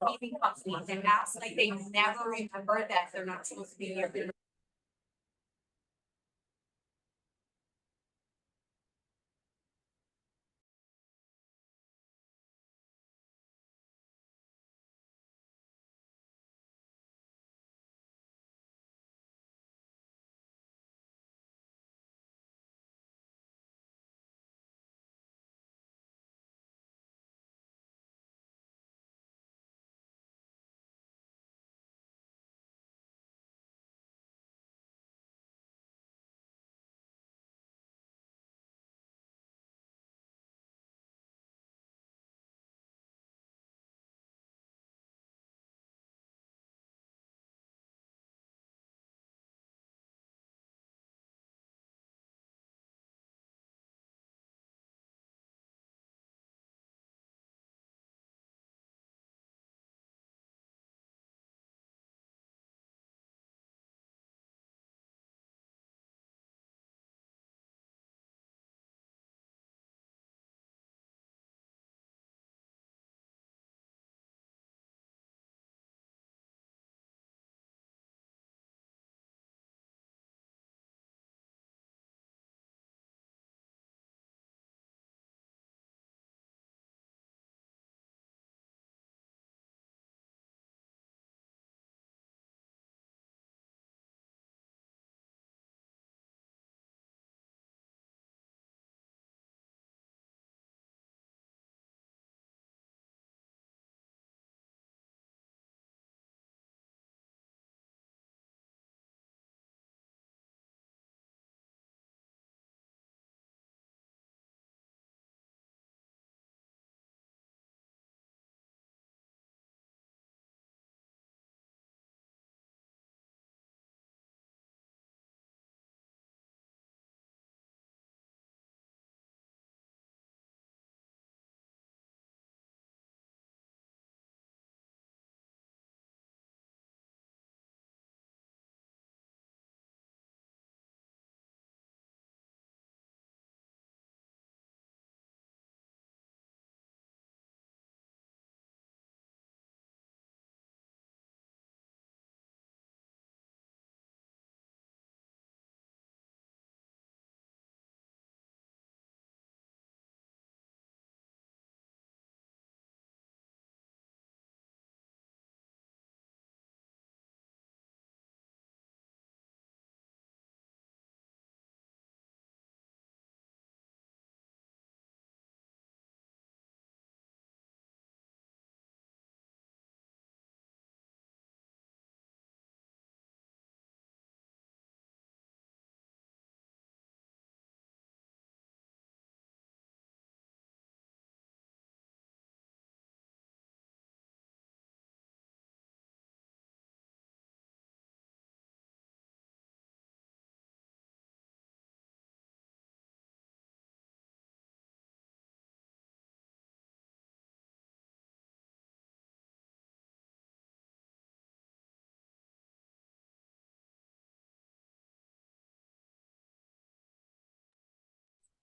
paving companies and acts like they never remember that they're not supposed to be here.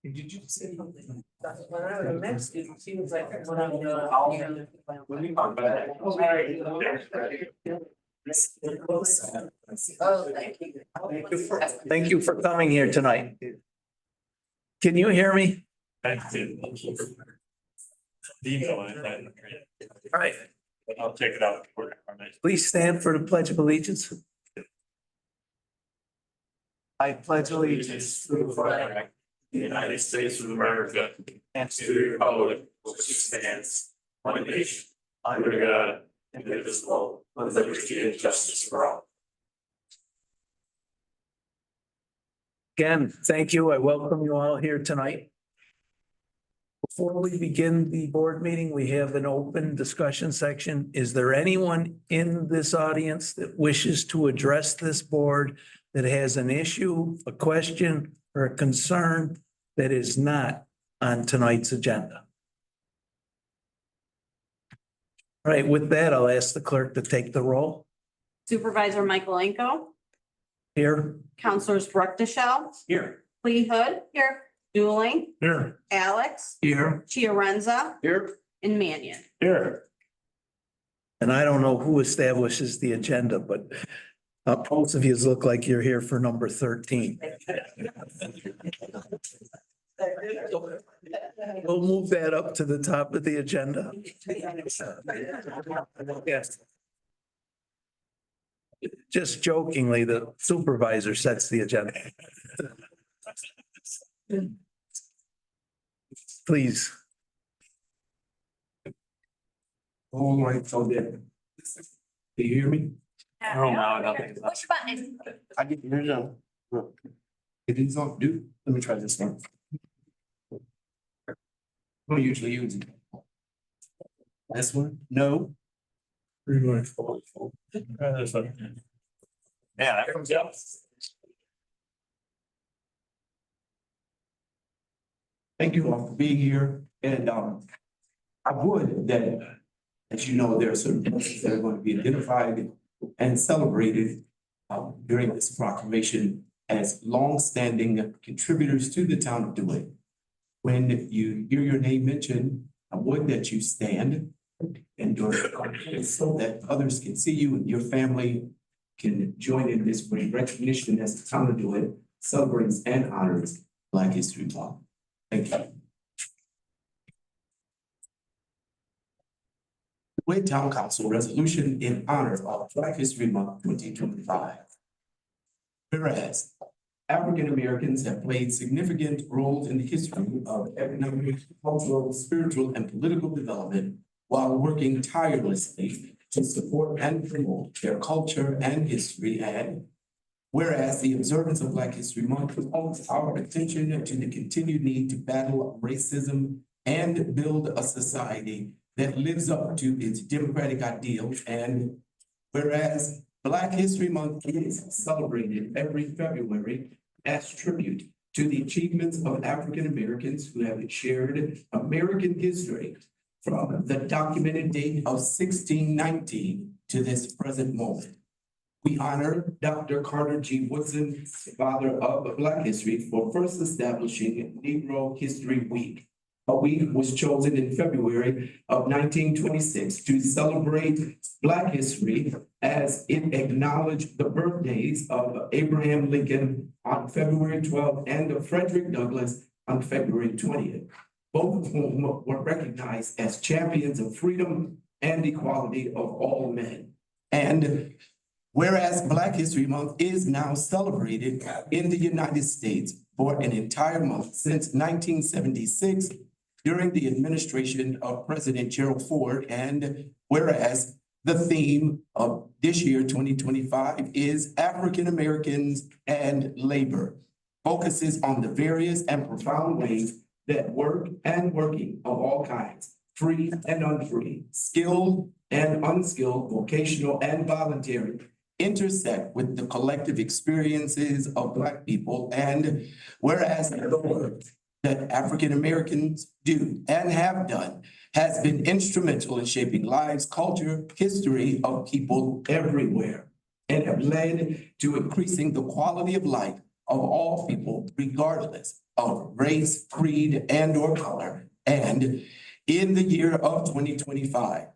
Did you say something? When I was next, it seems like when I'm doing. When you talk about it. Oh, thank you. Thank you for coming here tonight. Can you hear me? All right, I'll take it out. please stand for the Pledge of Allegiance. I pledge allegiance to the flag of the United States of America and to the republic which stands one nation under God, indivisible, with liberty and justice for all. Again, thank you. I welcome you all here tonight. Before we begin the board meeting, we have an open discussion section. Is there anyone in this audience that wishes to address this board that has an issue, a question, or a concern that is not on tonight's agenda? All right, with that, I'll ask the clerk to take the roll. Supervisor Michael Anko, Here. Counselors Brooke Deschel, Here. Lee Hood, here, Dueling, Here. Alex, Here. Chiarenza, Here. and Mannion. Here. And I don't know who establishes the agenda, but most of you look like you're here for number 13. We'll move that up to the top of the agenda. Yes. Just jokingly, the supervisor sets the agenda. Please. All right, so then. Do you hear me? Push button. I get yours on. It is on, do, let me try this one. I usually use it. This one, no. Yeah, that comes out. Thank you all for being here, and I would that, as you know, there are certain persons that are going to be identified and celebrated during this proclamation as longstanding contributors to the town of DeWitt. When you hear your name mentioned, I would that you stand and so that others can see you and your family can join in this great recognition as the town of DeWitt celebrates and honors Black History Month. Thank you. DeWitt Town Council resolution in honor of Black History Month 2025. Whereas African Americans have played significant roles in the history of economic, cultural, spiritual, and political development while working tirelessly to support and promote their culture and history. And whereas the observance of Black History Month calls our attention to the continued need to battle racism and build a society that lives up to its democratic ideals. And whereas Black History Month is celebrated every February as tribute to the achievements of African Americans who have shared American history from the documented date of 1619 to this present moment. We honor Dr. Carter G. Woodson, father of Black history, for first establishing Negro History Week. A week was chosen in February of 1926 to celebrate Black history as it acknowledged the birthdays of Abraham Lincoln on February 12th and of Frederick Douglass on February 20th, both of whom were recognized as champions of freedom and equality of all men. And whereas Black History Month is now celebrated in the United States for an entire month since 1976, during the administration of President Gerald Ford, and whereas the theme of this year, 2025, is African Americans and labor, focuses on the various and profound ways that work and working of all kinds, free and unfree, skilled and unskilled, vocational and voluntary, intersect with the collective experiences of Black people. And whereas the work that African Americans do and have done has been instrumental in shaping lives, culture, history of people everywhere, and have led to increasing the quality of life of all people, regardless of race, creed, and or color. And in the year of 2025,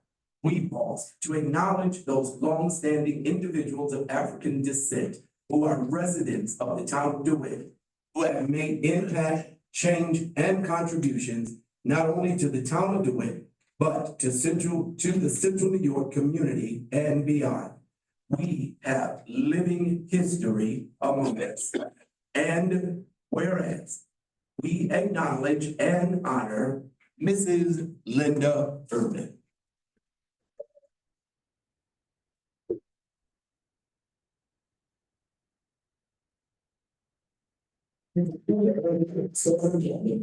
we pause to acknowledge those longstanding individuals of African descent who are residents of the town of DeWitt, who have made impact, change, and contributions not only to the town of DeWitt, but to the Central New York community and beyond. We have living history among us. And whereas we acknowledge and honor Mrs. Linda Urban.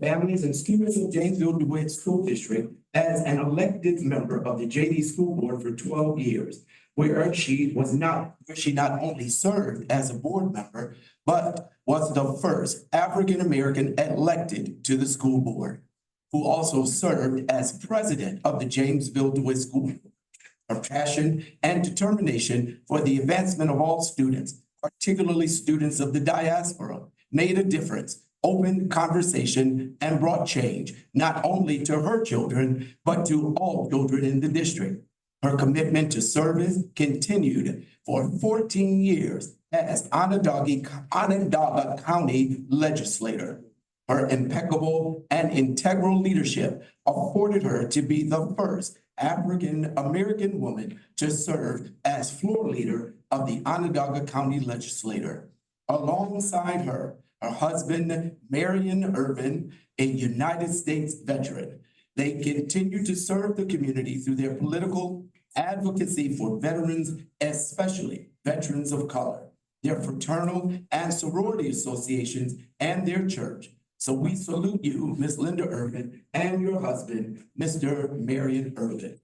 Families and students of Janesville DeWitt School District as an elected member of the JD School Board for 12 years, where she not only served as a board member, but was the first African American elected to the school board, who also served as president of the Janesville DeWitt School Board. Her passion and determination for the advancement of all students, particularly students of the diaspora, made a difference, opened conversation, and brought change, not only to her children, but to all children in the district. Her commitment to service continued for 14 years as Onondaga County Legislator. Her impeccable and integral leadership afforded her to be the first African-American woman to serve as floor leader of the Onondaga County Legislature. Alongside her, her husband, Marion Irvin, a United States veteran. They continue to serve the community through their political advocacy for veterans, especially veterans of color, their fraternal and sorority associations, and their church. So we salute you, Ms. Linda Irvin, and your husband, Mr. Marion Irvin.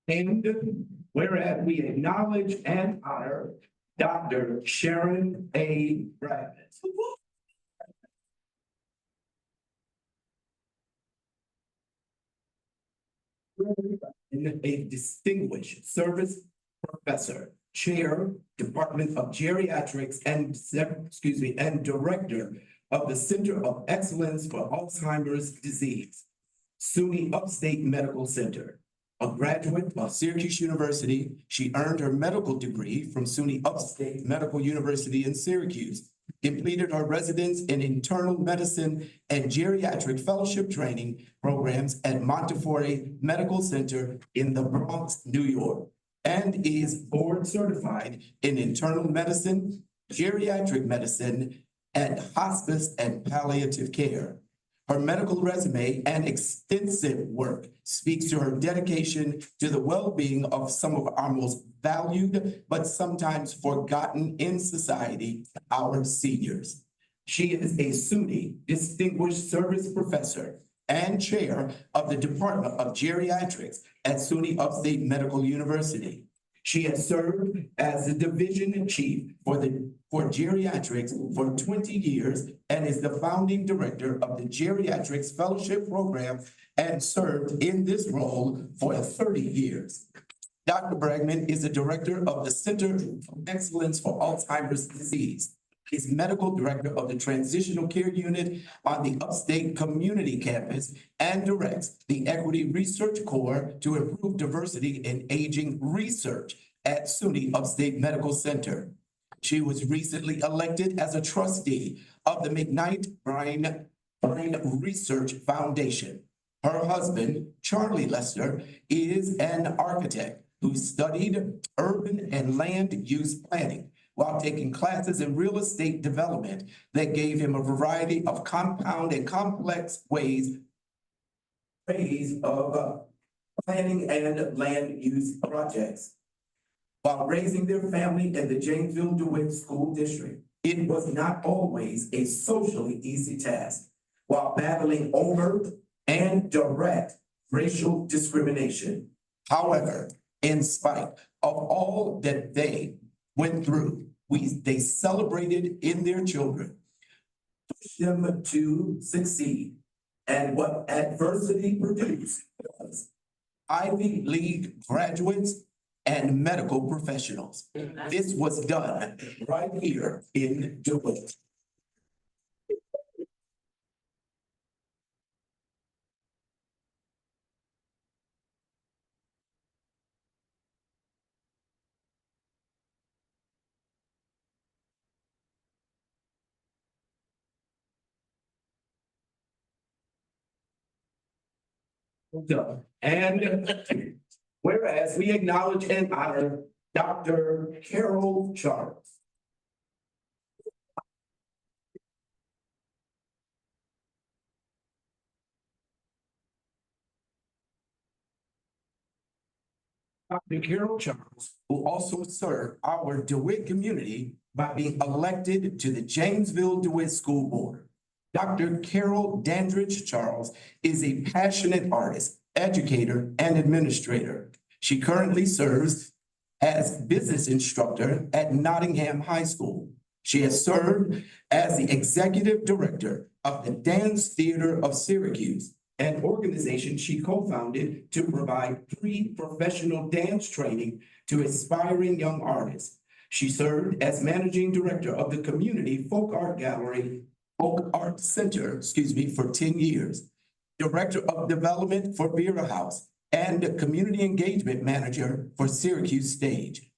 And whereas we acknowledge and honor Dr. Sharon A. Bradman. A distinguished service professor, chair, Department of Geriatrics, and director of the Center of Excellence for Alzheimer's Disease, SUNY Upstate Medical Center. A graduate of Syracuse University, she earned her medical degree from SUNY Upstate Medical University in Syracuse, completed her residence in internal medicine and geriatric fellowship training programs at Montefiore Medical Center in the Bronx, New York, and is board certified in internal medicine, geriatric medicine, and hospice and palliative care. Her medical resume and extensive work speaks to her dedication to the well-being of some of our most valued but sometimes forgotten in society, our seniors. She is a SUNY Distinguished Service Professor and Chair of the Department of Geriatrics at SUNY Upstate Medical University. She has served as the division chief for geriatrics for 20 years and is the founding director of the Geriatrics Fellowship Program and served in this role for 30 years. Dr. Bradman is the director of the Center of Excellence for Alzheimer's Disease. He's medical director of the Transitional Care Unit on the Upstate Community Campus and directs the Equity Research Corps to improve diversity in aging research at SUNY Upstate Medical Center. She was recently elected as a trustee of the McKnight Brain Research Foundation. Her husband, Charlie Lester, is an architect who studied urban and land use planning while taking classes in real estate development that gave him a variety of compound and complex ways of planning and land use projects. While raising their family in the Janesville DeWitt School District, it was not always a socially easy task, while battling overt and direct racial discrimination. However, in spite of all that they went through, they celebrated in their children, pushed them to succeed. And what adversity produced was Ivy League graduates and medical professionals. This was done right here in DeWitt. And whereas we acknowledge and honor Dr. Carol Charles. Dr. Carol Charles will also serve our DeWitt community by being elected to the Janesville DeWitt School Board. Dr. Carol Dandridge Charles is a passionate artist, educator, and administrator. She currently serves as business instructor at Nottingham High School. She has served as the executive director of the Dance Theater of Syracuse an organization she co-founded to provide pre-professional dance training to aspiring young artists. She served as managing director of the Community Folk Art Gallery, Folk Art Center, for 10 years, director of development for Vera House, and community engagement manager for Syracuse Stage.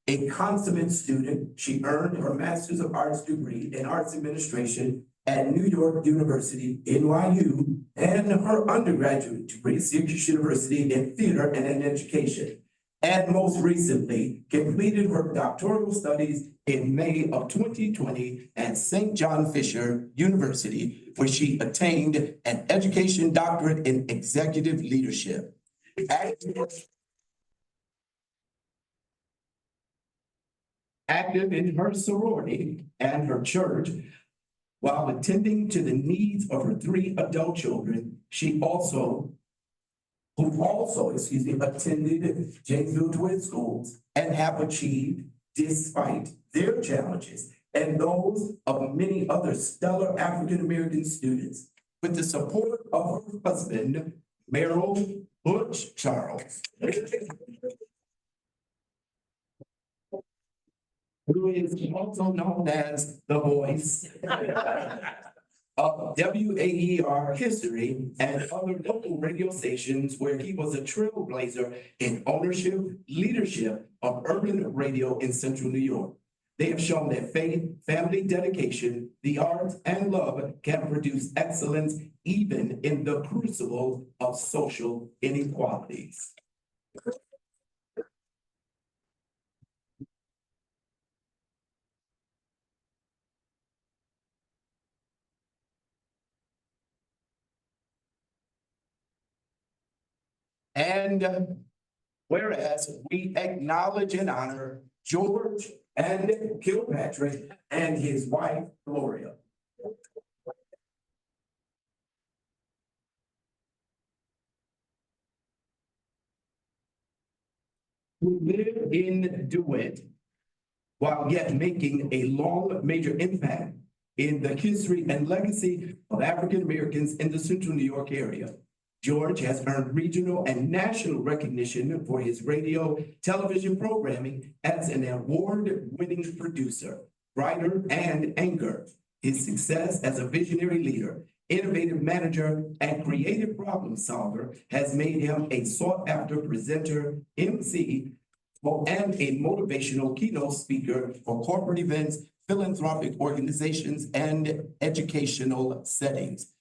A consummate student, she earned her Master's of Arts degree in Arts Administration at New York University, NYU, and her undergraduate degree at Syracuse University in Theater and in Education. And most recently, completed her doctoral studies in May of 2020 at St. John Fisher University, where she attained an education doctorate in executive leadership. Active in her sorority and her church, while attending to the needs of her 3 adult children, who also attended Janesville Twin Schools and have achieved, despite their challenges and those of many other stellar African-American students, with the support of her husband, Merrill Butch Charles, who is also known as the voice of WAER history and other local radio stations, where he was a trailblazer in ownership, leadership of urban radio in central New York. They have shown that faith, family dedication, the arts, and love can produce excellence even in the crucible of social inequalities. And whereas we acknowledge and honor George and Kilpatrick and his wife Gloria. Who live in DeWitt while yet making a long major impact in the history and legacy of African Americans in the central New York area. George has earned regional and national recognition for his radio, television programming as an award-winning producer, writer, and anchor. His success as a visionary leader, innovative manager, and creative problem solver has made him a sought-after presenter, MC, and a motivational keynote speaker for corporate events, philanthropic organizations, and educational settings.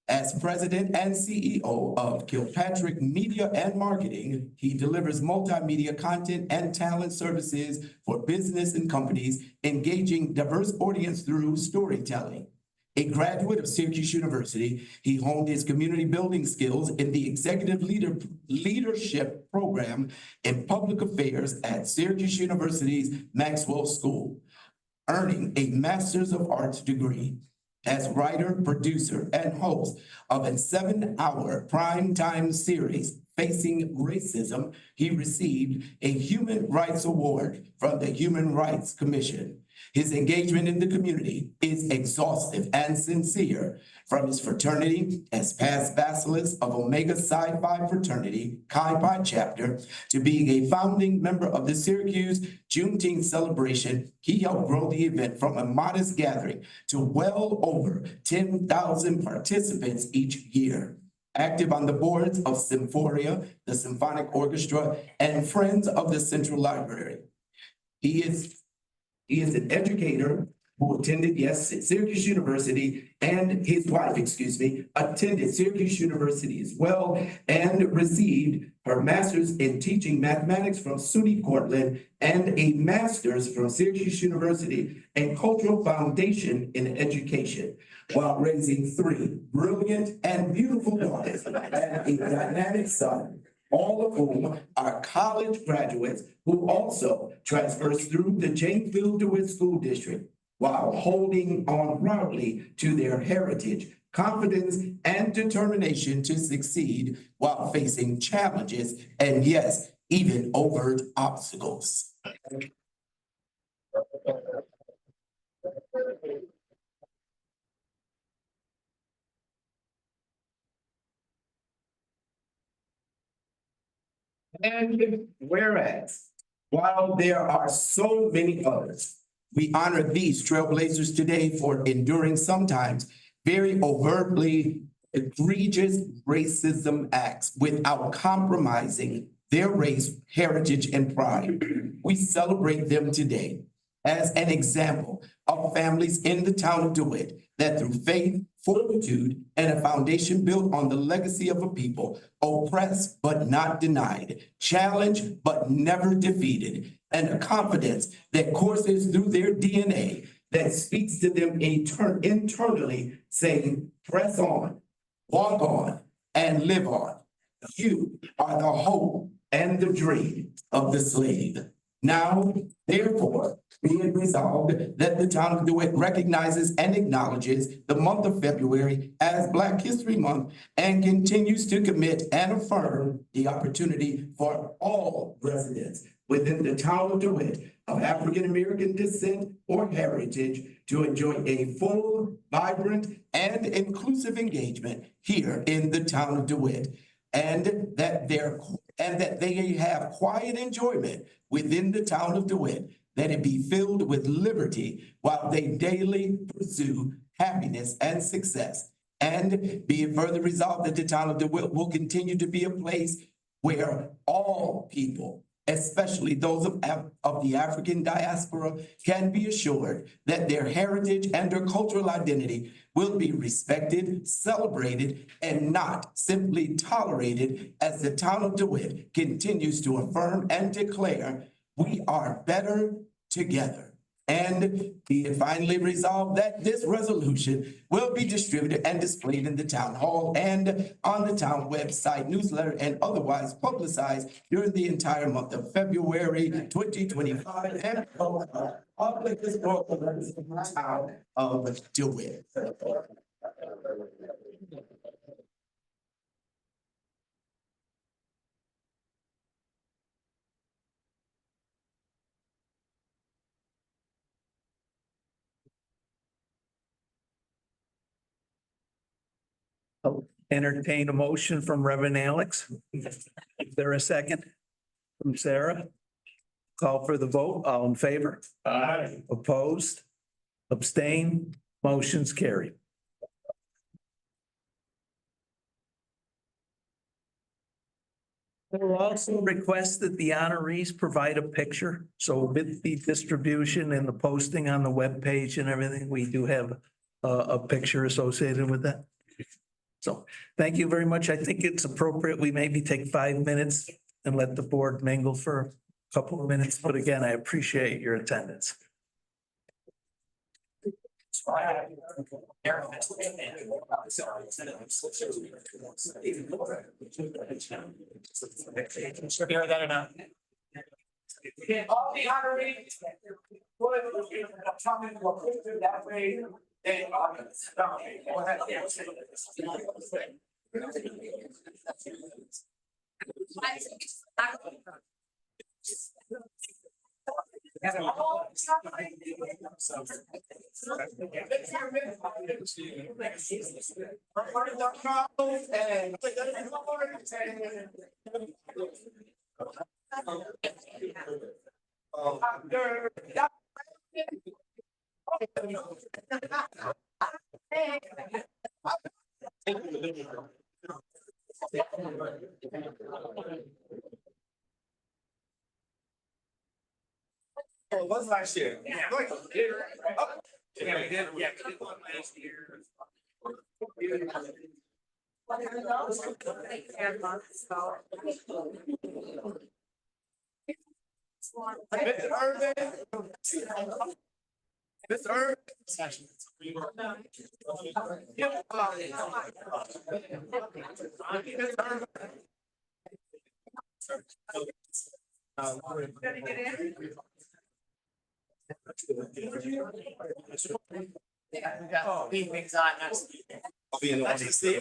As president and CEO of Kilpatrick Media and Marketing, he delivers multimedia content and talent services for business and companies, engaging diverse audience through storytelling. A graduate of Syracuse University, he honed his community building skills in the executive leadership program in public affairs at Syracuse University's Maxwell School, earning a Master's of Arts degree. As writer, producer, and host of a 7-hour primetime series, Facing Racism, he received a Human Rights Award from the Human Rights Commission. His engagement in the community is exhaustive and sincere, from his fraternity as past bacillus of Omega Psi Phi fraternity, Chi Pi chapter, to being a founding member of the Syracuse Juneteenth celebration. He helped grow the event from a modest gathering to well over 10,000 participants each year. Active on the boards of Symphoria, the Symphonic Orchestra, and Friends of the Central Library. He is an educator who attended, Syracuse University, and his wife, attended Syracuse University as well, and received her master's in teaching mathematics from SUNY Cortland and a master's from Syracuse University and cultural foundation in education, while raising 3 brilliant and beautiful daughters and a dynamic son, all of whom are college graduates who also transfers through the Janesville DeWitt School District, while holding on proudly to their heritage, confidence, and determination to succeed while facing challenges and, yes, even overt obstacles. And whereas, while there are so many others, we honor these trailblazers today for enduring sometimes very overtly egregious racism acts without compromising their race, heritage, and pride. We celebrate them today as an example of families in the town of DeWitt that through faith, fortitude, and a foundation built on the legacy of a people oppressed but not denied, challenged but never defeated, and a confidence that courses through their DNA that speaks to them internally, saying, press on, walk on, and live on. You are the hope and the dream of the slave. Now, therefore, be it resolved that the town of DeWitt recognizes and acknowledges the month of February as Black History Month and continues to commit and affirm the opportunity for all residents within the town of DeWitt of African American descent or heritage to enjoy a full, vibrant, and inclusive engagement here in the town of DeWitt. And that they have quiet enjoyment within the town of DeWitt, that it be filled with liberty while they daily pursue happiness and success. And be it further resolved that the town of DeWitt will continue to be a place where all people, especially those of the African diaspora, can be assured that their heritage and their cultural identity will be respected, celebrated, and not simply tolerated, as the town of DeWitt continues to affirm and declare we are better together. And be it finally resolved that this resolution will be distributed and displayed in the town hall and on the town website, newsletter, and otherwise publicized during the entire month of February 2025 and public historical records of the town of DeWitt. I'll entertain a motion from Reverend Alex. Is there a second? From Sarah? Call for the vote. All in favor? Aye. Opposed? Abstain? Motion's carried. We'll also request that the honorees provide a picture. So with the distribution and the posting on the webpage and everything, we do have a picture associated with that. So thank you very much. I think it's appropriate. We maybe take 5 minutes and let the board mingle for a couple of minutes. But again, I appreciate your attendance. Hear that or not? All the honorees, that way, they What's last year? Yeah. Mr. Urban. Mr. Urban. I'll be in the one to see.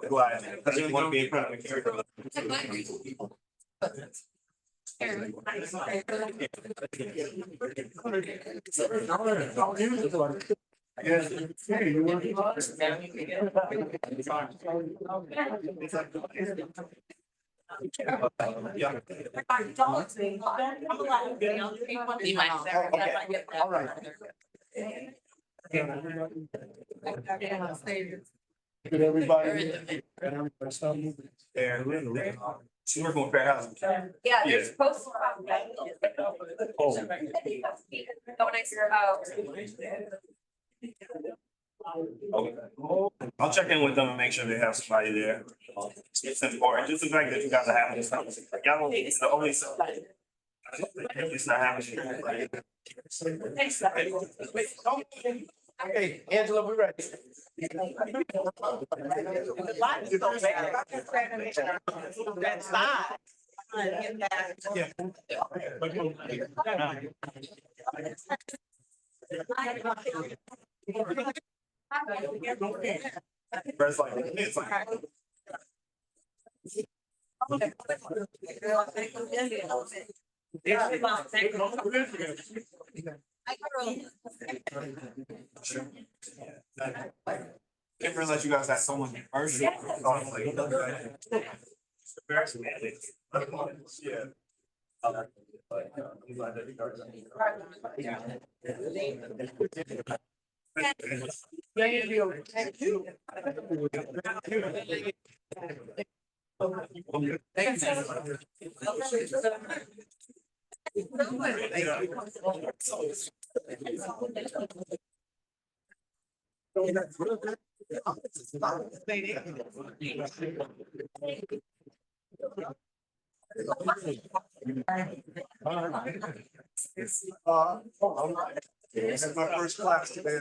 Why? I really want to be in front of the camera. Good, everybody. She's working with Fair Housing. Yeah, they're supposed to. Don't I hear about? I'll check in with them and make sure they have somebody there. It's important, just the fact that you guys are having this conversation. Like, y'all don't, it's the only. It's not happening. Okay, Angela, we ready. That's live. It's like, it's like. Didn't realize you guys had so much urgency. Yeah. This is my first class today.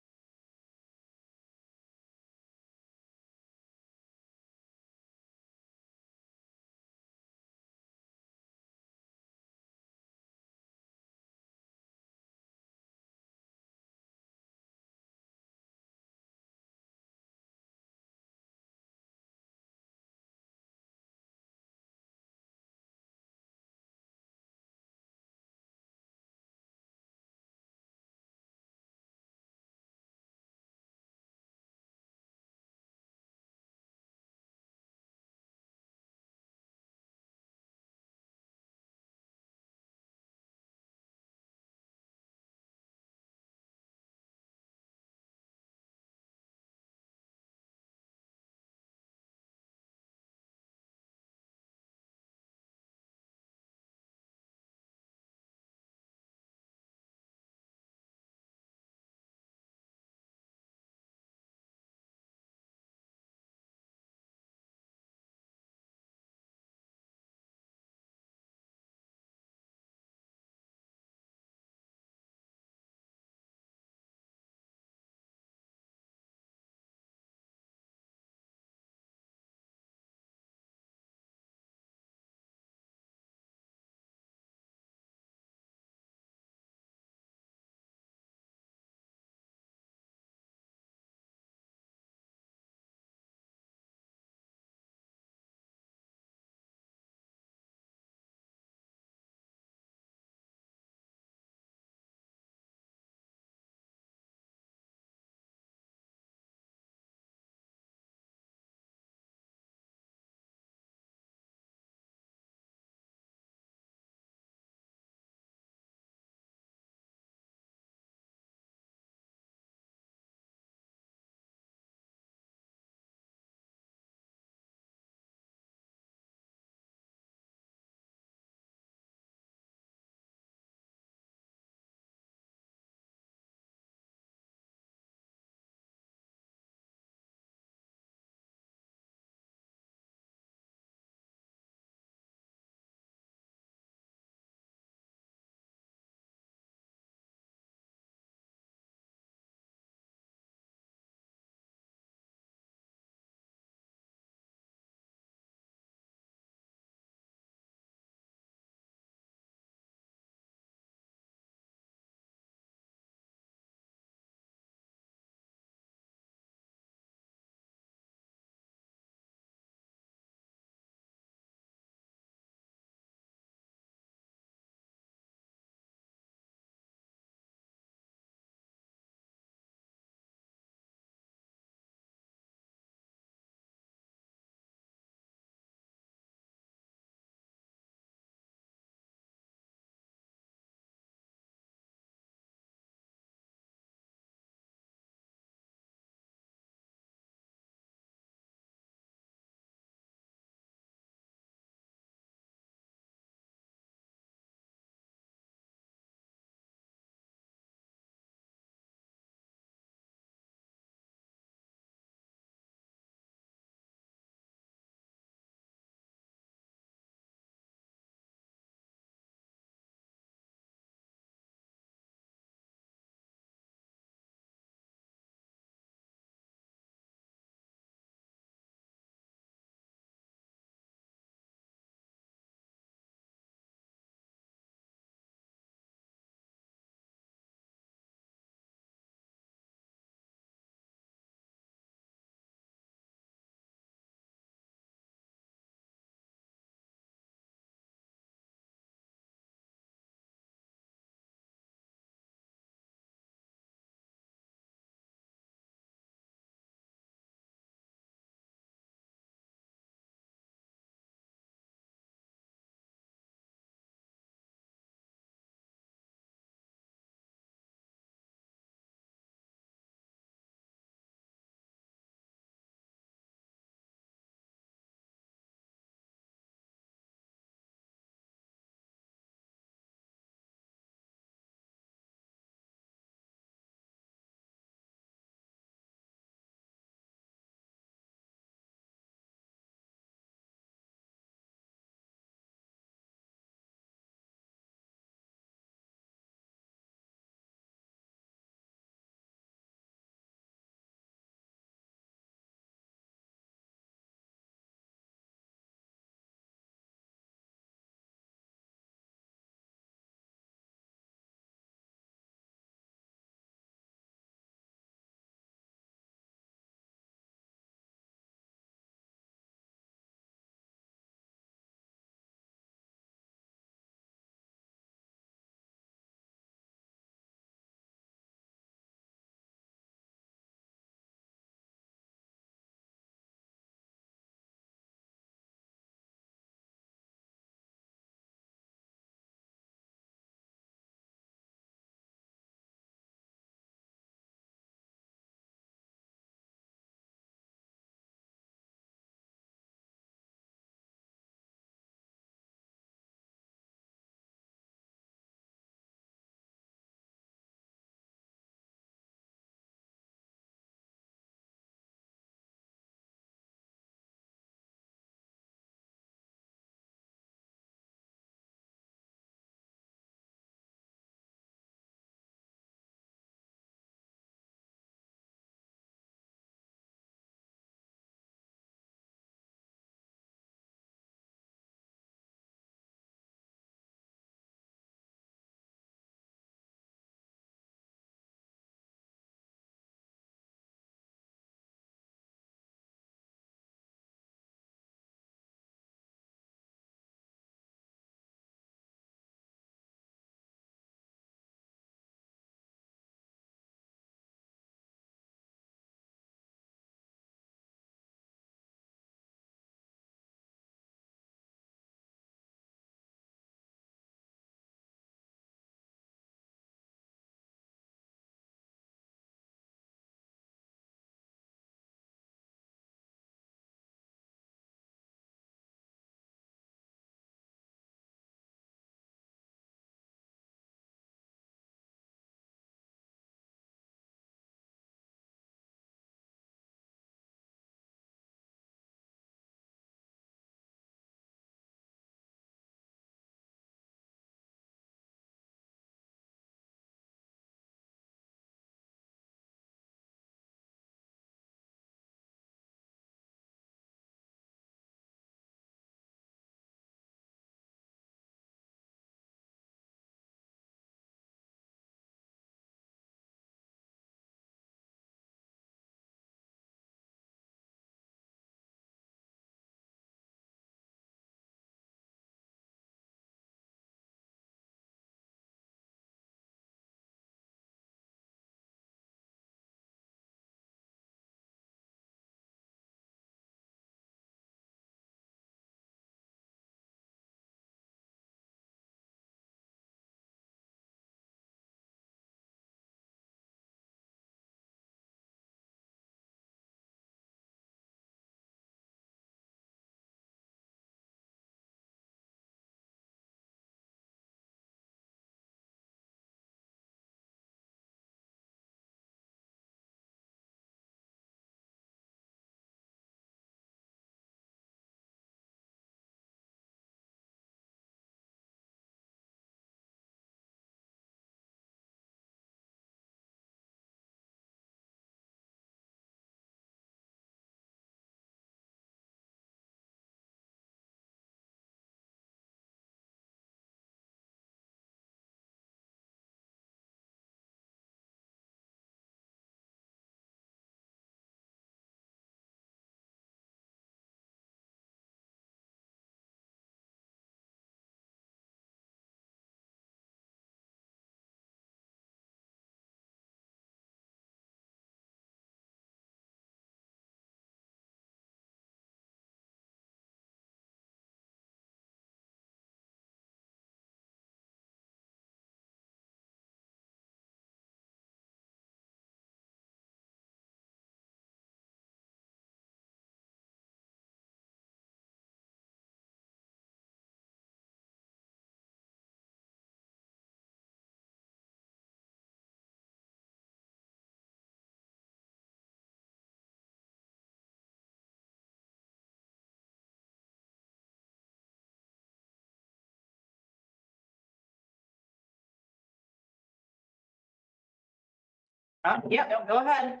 Yeah, go ahead.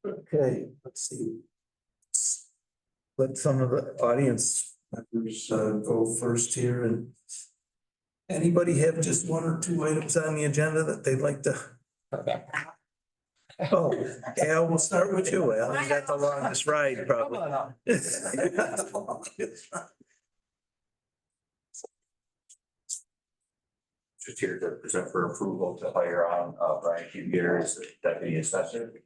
Okay, let's see. Let some of the audience members go first here, and anybody have just one or two items on the agenda that they'd like to? Oh, Al, we'll start with you, Al. You got the longest ride, probably. Just here to present for approval to hire on Brian Kubier as deputy assessor.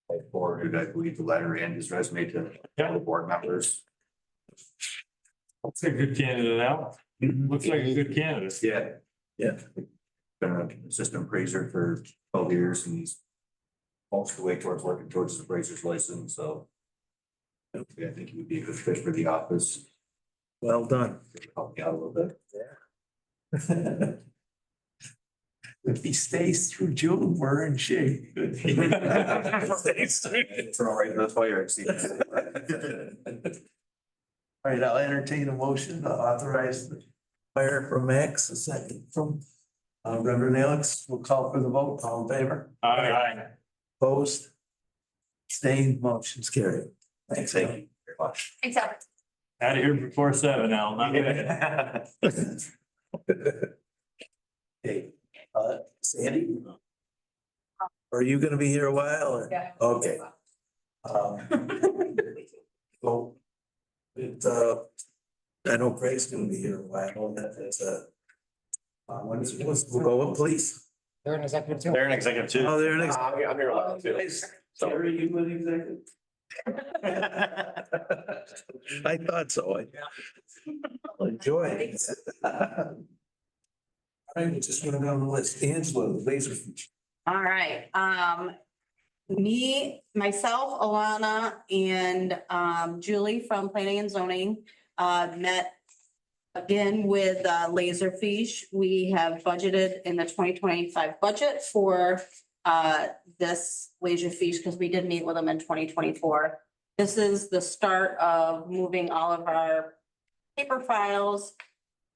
I forwarded, I believe, the letter and his resume to all the board members. Looks like a good candidate, Al. Looks like a good candidate. Yeah. Yeah. Been an assistant appraiser for 12 years and he's most of the way towards working towards his appraiser's license, so. I think he would be a good fit for the office. Well done. Help me out a little bit. If he stays through June, we're in shape. Throw right in the fire, it seems. All right, I'll entertain a motion to authorize the hire from Max, a second from Reverend Alex. We'll call for the vote. All in favor? Aye. Opposed? Abstained, motion's carried. Thanks, Thank Al. you very much. Thanks, Albert. Out of here before 7, Al. Not bad. Hey, Sandy? Are you gonna be here a while or? Yeah. Okay. So, I know Craig's gonna be here a while, that's when is it, we'll go with police? They're an executive too. They're an executive too. Oh, they're next. I'm here a while too. Sorry, you would executive? I thought so. I'll enjoy it. All right, we just went down the list. Angela, the laser feature. All right, myself, Alana and Julie from Planning and Zoning met again with Laserfish. We have budgeted in the 2025 budget for this Laserfish because we did meet with them in 2024. This is the start of moving all of our paper files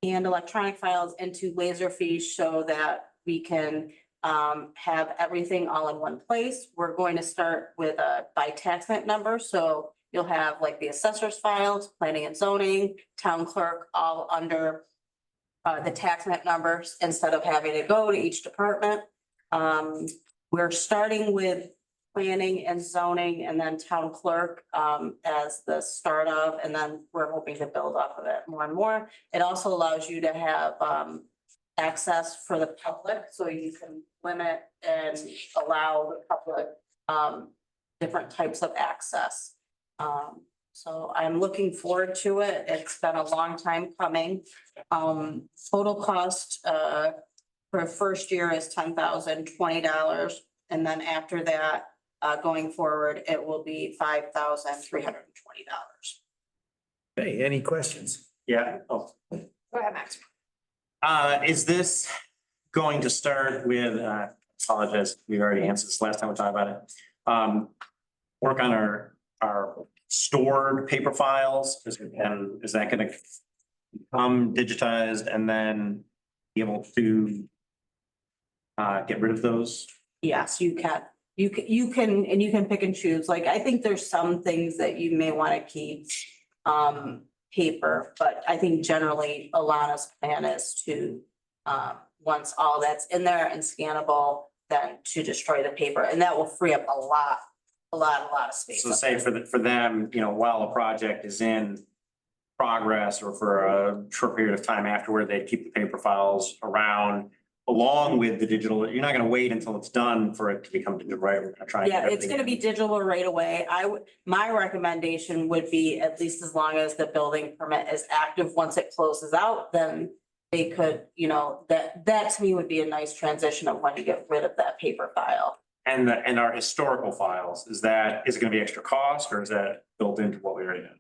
and electronic files into Laserfish so that we can have everything all in one place. We're going to start with a by tax map number. So you'll have like the assessor's files, planning and zoning, town clerk, all under the tax map numbers instead of having to go to each department. We're starting with planning and zoning and then town clerk as the start of, and then we're hoping to build off of it more and more. It also allows you to have access for the public, so you can limit and allow the public different types of access. So I'm looking forward to it. It's been a long time coming. Total cost for first year is $10,020. And then after that, going forward, it will be $5,320. Hey, any questions? Yeah, oh, Go ahead, Max. is this going to start with, apologize, we already answered this last time we talked about it. Work on our stored paper files, and is that gonna become digitized and then be able to get rid of those? Yes, you can. You can pick and choose. Like, I think there's some things that you may want to keep paper, but I think generally Alana's plan is to once all that's in there and scannable, then to destroy the paper, and that will free up a lot of space. So say for them, you know, while a project is in progress or for a short period of time afterward, they keep the paper files around along with the digital. You're not gonna wait until it's done for it to become digital, right? We're gonna try. and get Yeah, it's everything gonna be in. digital right away. My recommendation would be, at least as long as the building permit is active, once it closes out, then they could, you know, that to me would be a nice transition of when you get rid of that paper file. And our historical files, is it gonna be extra cost or is that built into what we already have?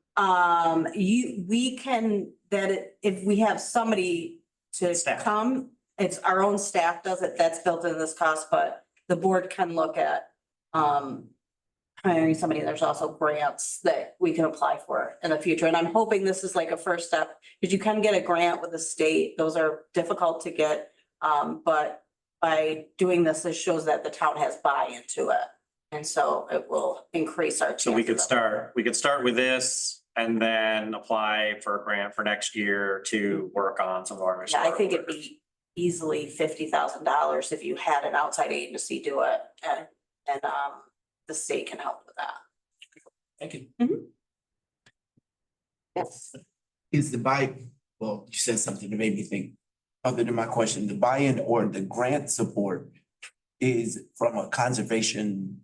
If we have somebody to Staff. come, it's our own staff does it, that's built into this cost, but the board can look at hiring somebody. There's also grants that we can apply for in the future. And I'm hoping this is like a first step, because you can get a grant with the state. Those are difficult to get. But by doing this, it shows that the town has buy-in to it. And so it will increase our. So we could chances of- start with this and then apply for a grant for next year to work on some of our. Yeah, I think it'd be easily $50,000 if you had an outside agency do it, and the state can help with that. Thank you. Yes. Is the well, you said something that made me think, other than my question, the buy-in or the grant support is from a conservation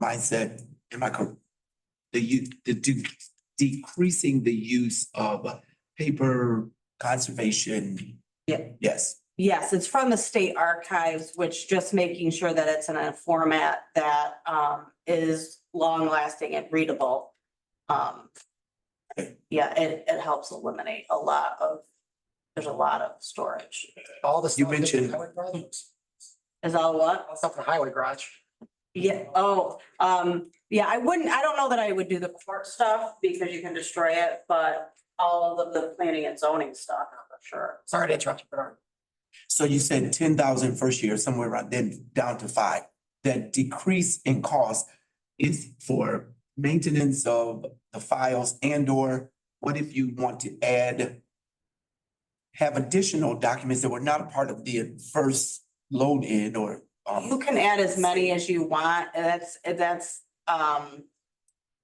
mindset, am I correct? Decreasing the use of paper conservation. Yeah. Yes, Yes, it's from the state archives, which just making sure that it's in a format that is long lasting and readable. Yeah, it helps eliminate there's a lot of storage. All the You stuff. in the mentioned- highway garage? Is all what? All stuff in the highway garage. Yeah, yeah, I don't know that I would do the court stuff because you can destroy it, but all of the planning and zoning stuff, for sure. Sorry to interrupt you, Bernard. so you said 10,000 first year, somewhere around, then down to 5. That decrease in cost is for maintenance of the files and or what if you want to have additional documents that were not a part of the first load in or You can add as many as you want, and that's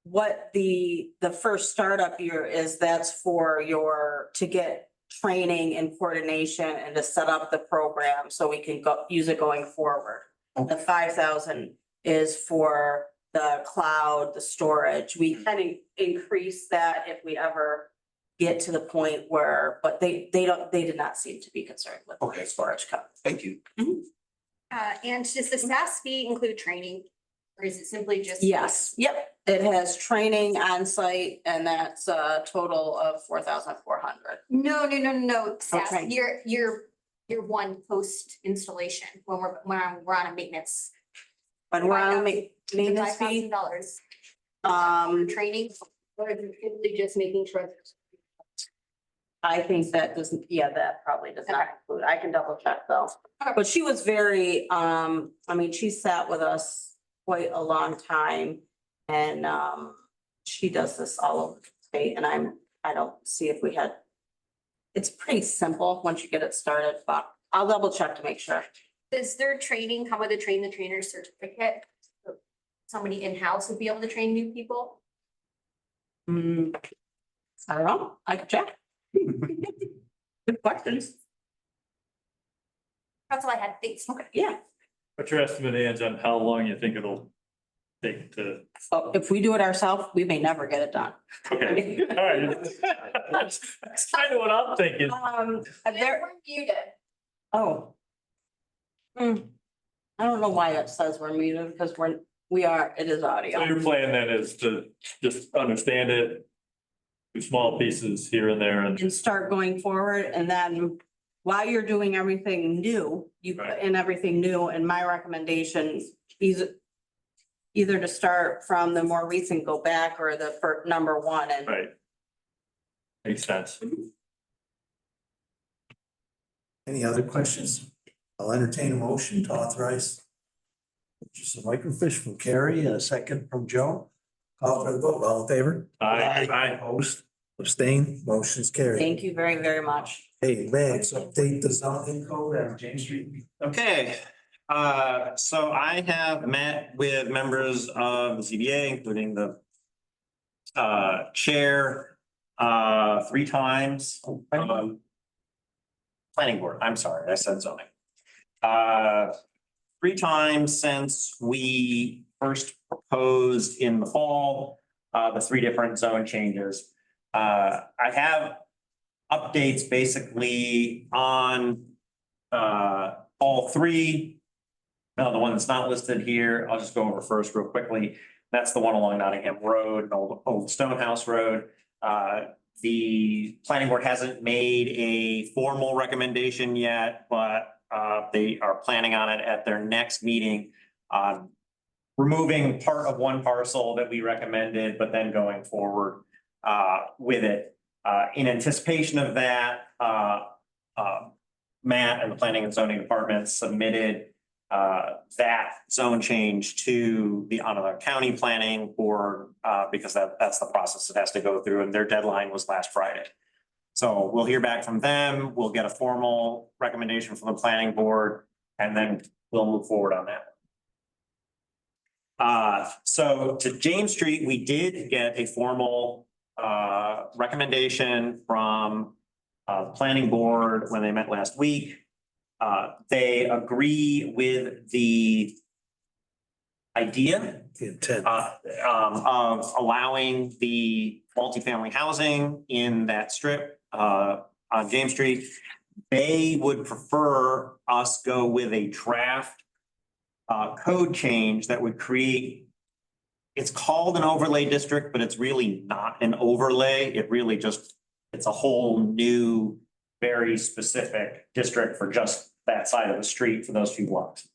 what the first startup year is, that's for to get training and coordination and to set up the program so we can use it going forward. The 5,000 is for the cloud, the storage. We can increase that if we ever get to the point where, but they did not seem to be concerned with Okay. the storage cup. thank you. And does the SAS fee include training? Or is it simply just? Yes, yep, it has training on site and that's a total of 4,400. No, SAS, Okay. your one post installation when we're on a maintenance. When we're on maintenance fee, Training, or is it simply just making sure? I think that doesn't, that probably does not Okay. include, I can double check though. Okay. But she was very, she sat with us quite a long time. And, she does this all over the state and I don't see if we had. It's pretty simple once you get it started, but I'll double check to make sure. Does their training come with a train the trainer certificate? So somebody in-house would be able to train new people? Hmm, I don't know, I can check. Good questions. That's all I had, thanks. Okay, yeah. What's your estimate, Ange, on how long you think it'll take to? So if we do it ourselves, we may never get it done. Okay, all right. That's kind of what I'm thinking. There, We're muted. oh. Hmm. I don't know why it says we're muted because it is So audio. your plan then is to just understand it, do small pieces here and there and. And start going forward and then while you're doing everything new, you put Right. in everything new and my recommendation is either to start from the more recent, go back or the number one and. Right. Makes sense. Any other questions? I'll entertain a motion to authorize. Just a microfiche from Carrie and a second from Joe. Call for the vote. All in favor? Aye. Opposed, abstained, motion's carried. Thank you very, very much. Hey, Max, update the zoning code on James Street. Okay, so I have met with members of the ZBA, including the chair, 3 times. Planning board, I'm sorry, I said zoning. 3 times since we first proposed in the fall, the 3 different zone changes. I have updates basically on all 3. Now, the one that's not listed here, I'll just go over first real quickly. That's the one along Nottingham Road, Old Stonehouse Road. The planning board hasn't made a formal recommendation yet, but they are planning on it at their next meeting. Removing part of one parcel that we recommended, but then going forward with it. In anticipation of that, Matt and the Planning and Zoning Department submitted that zone change to the Onondaga County Planning Board, because that's the process it has to go through, and their deadline was last Friday. So we'll hear back from them, we'll get a formal recommendation from the planning board, and then we'll move forward on that. So to James Street, we did get a formal recommendation from the planning board when they met last week. They agree with the idea The intent. of allowing the multifamily housing in that strip on James Street. They would prefer us go with a draft code change that would create, it's called an overlay district, but it's really not an overlay. It really just, it's a whole new, very specific district for just that side of the street for those few blocks.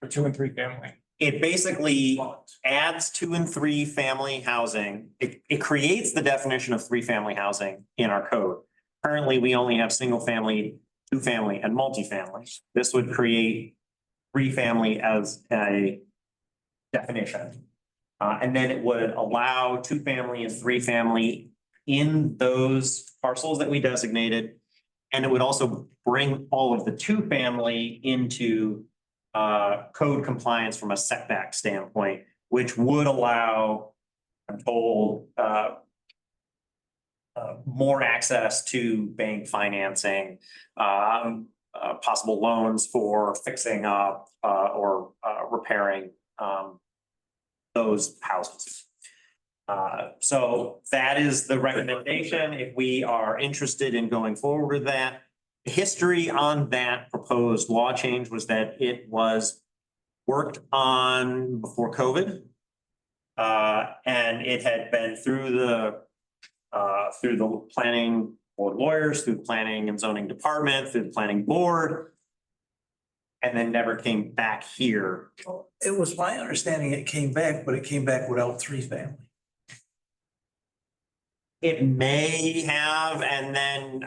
For 2 and 3 family. It basically adds 2 and 3 family housing. It creates the definition of 3-family housing in our code. Currently, we only have single family, 2-family, and multifamily. This would create 3-family as a definition. And then it would allow 2-family and 3-family in those parcels that we designated. And it would also bring all of the 2-family into code compliance from a setback standpoint, which would allow, I'm told, more access to bank financing, possible loans for fixing up or repairing those houses. So that is the recommendation. If we are interested in going forward with that, history on that proposed law change was that it was worked on before COVID. And it had been through the planning board lawyers, through the planning and zoning department, through the planning board, and then never came back here. It was my understanding it came back, but it came back without 3-family. It may have, and then.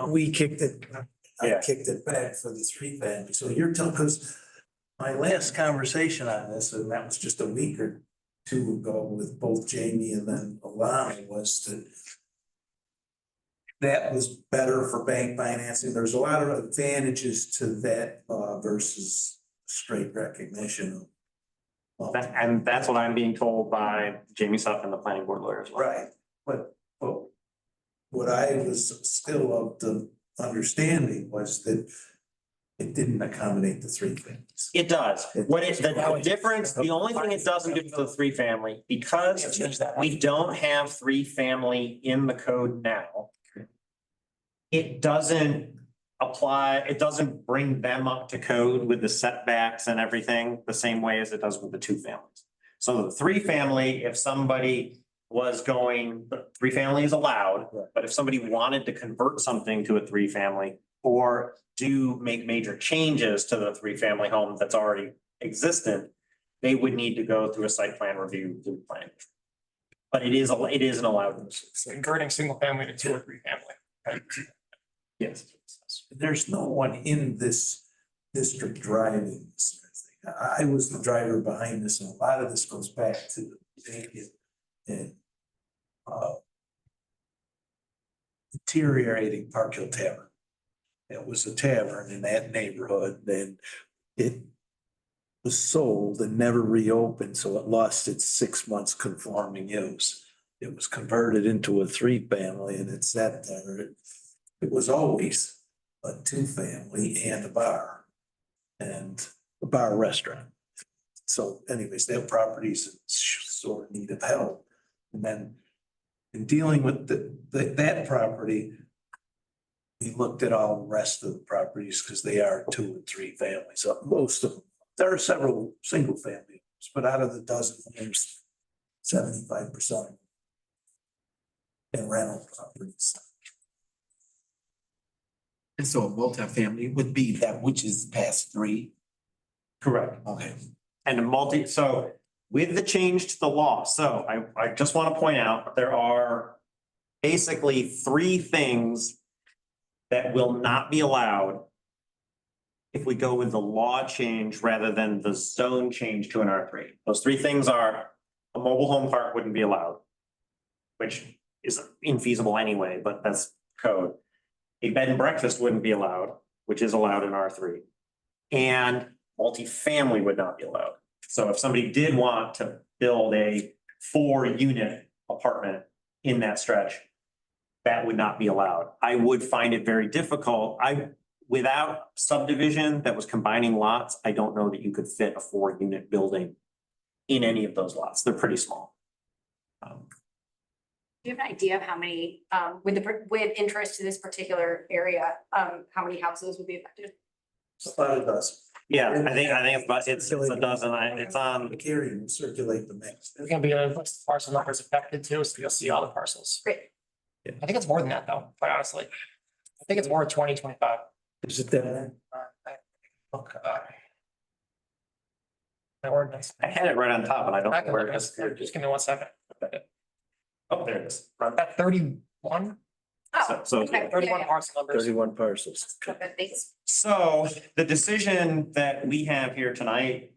We kicked it, I Yeah. kicked it back for the 3-family. So you're telling, because my last conversation on this, and that was just a week or 2 ago with both Jamie and then Alana, was that was better for bank financing. There's a lot of advantages to that versus straight recognition. And that's what I'm being told by Jamie Suff and the planning board lawyers. Right, but what I was still of the understanding was that it didn't accommodate the 3 families. It does. What is the difference? The only thing it doesn't do for the 3-family, because we don't have 3-family in the code now. It doesn't apply, it doesn't bring them up to code with the setbacks and everything the same way as it does with the 2 families. So the 3-family, if somebody was going, 3-family is allowed, but if somebody wanted to convert something to a 3-family or do make major changes to the 3-family home that's already existent, they would need to go through a site plan review through the plan. But it is an allowed. Converting single family to 2 or 3 family. Yes. There's no one in this district driving this. I was the driver behind this, and a lot of this goes back to the deteriorating Park Hill Tavern. It was a tavern in that neighborhood, and it was sold and never reopened, so it lost its 6 months conforming use. It was converted into a 3-family, and it sat there. It was always a 2-family and a bar and a bar restaurant. So anyways, that property's sort of need of help. And then in dealing with that property, we looked at all the rest of the properties because they are 2 and 3 families. So most of them, there are several single families, but out of the dozen, there's 75% in rental properties. And so a multifamily would be that which is past 3. Correct. Okay. And so with the change to the law, so I just want to point out, there are basically 3 things that will not be allowed if we go with the law change rather than the zone change to an R3. Those three things are, a mobile home park wouldn't be allowed, which is infeasible anyway, but that's code. A bed and breakfast wouldn't be allowed, which is allowed in R3. And multifamily would not be allowed. So if somebody did want to build a 4-unit apartment in that stretch, that would not be allowed. I would find it very difficult. Without subdivision that was combining lots, I don't know that you could fit a 4-unit building in any of those lots. They're pretty small. Do you have an idea of how many, with interest to this particular area, how many houses would be affected? About a dozen. Yeah, I think it's a dozen. It's on, Carrie will circulate the mix. There's gonna be a list of parcel numbers affected too, so you'll see all the parcels. Great. I think it's more than that though, quite honestly. I think it's more 2025. Is it that? Look, my ordinance. I had it right on top, and I don't I know can where look it at is. it. Just give me 1 second. Oh, there it is. At 31, Oh, So- okay, 31 yeah. parcel numbers. 31 parcels. Okay, thanks. So the decision that we have here tonight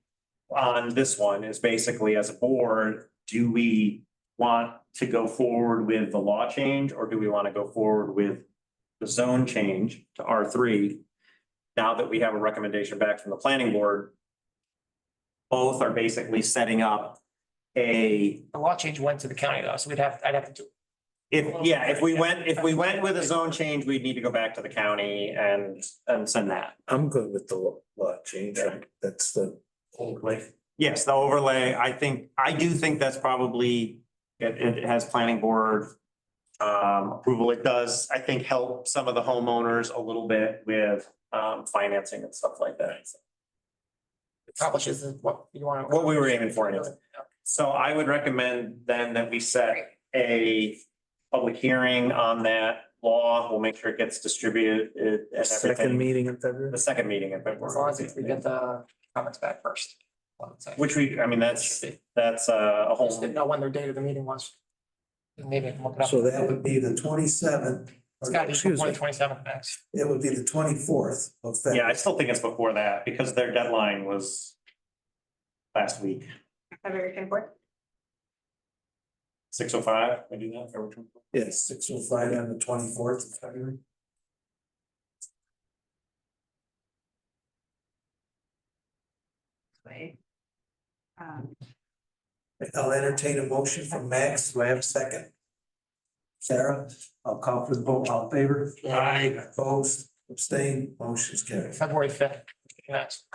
on this one is basically, as a board, do we want to go forward with the law change, or do we want to go forward with the zone change to R3? Now that we have a recommendation back from the planning board, both are basically setting up a, The law change went to the county though, so I'd have to do. if we went with a zone change, we'd need to go back to the county and send that. I'm good with the law change. That's the old way. Yes, the overlay, I do think that's probably, it has planning board approval. It does, I think, help some of the homeowners a little bit with financing and stuff like that. Accomplishes what you want. What we were aiming for anyway. So I would recommend then that we set a public hearing on that law. We'll make sure it gets distributed and Second everything. meeting in February. The second meeting in As long as we February. get the comments back first. Which that's a I just whole, didn't know when their date of the meeting was. Maybe I can look it up. So that would be the 27th. It's got to be Excuse me, 2027 next. it would be the 24th of yeah, I February. still think it's before that because their deadline was last week, February 24th. 6:05. I do that. February 24th. Yes, 605 on the 24th of February. Right. I'll entertain a motion from Max. Do I have a second? Sarah, I'll call for the vote. All in favor? Aye. Opposed, abstained, motion's carried. February 5th. Next.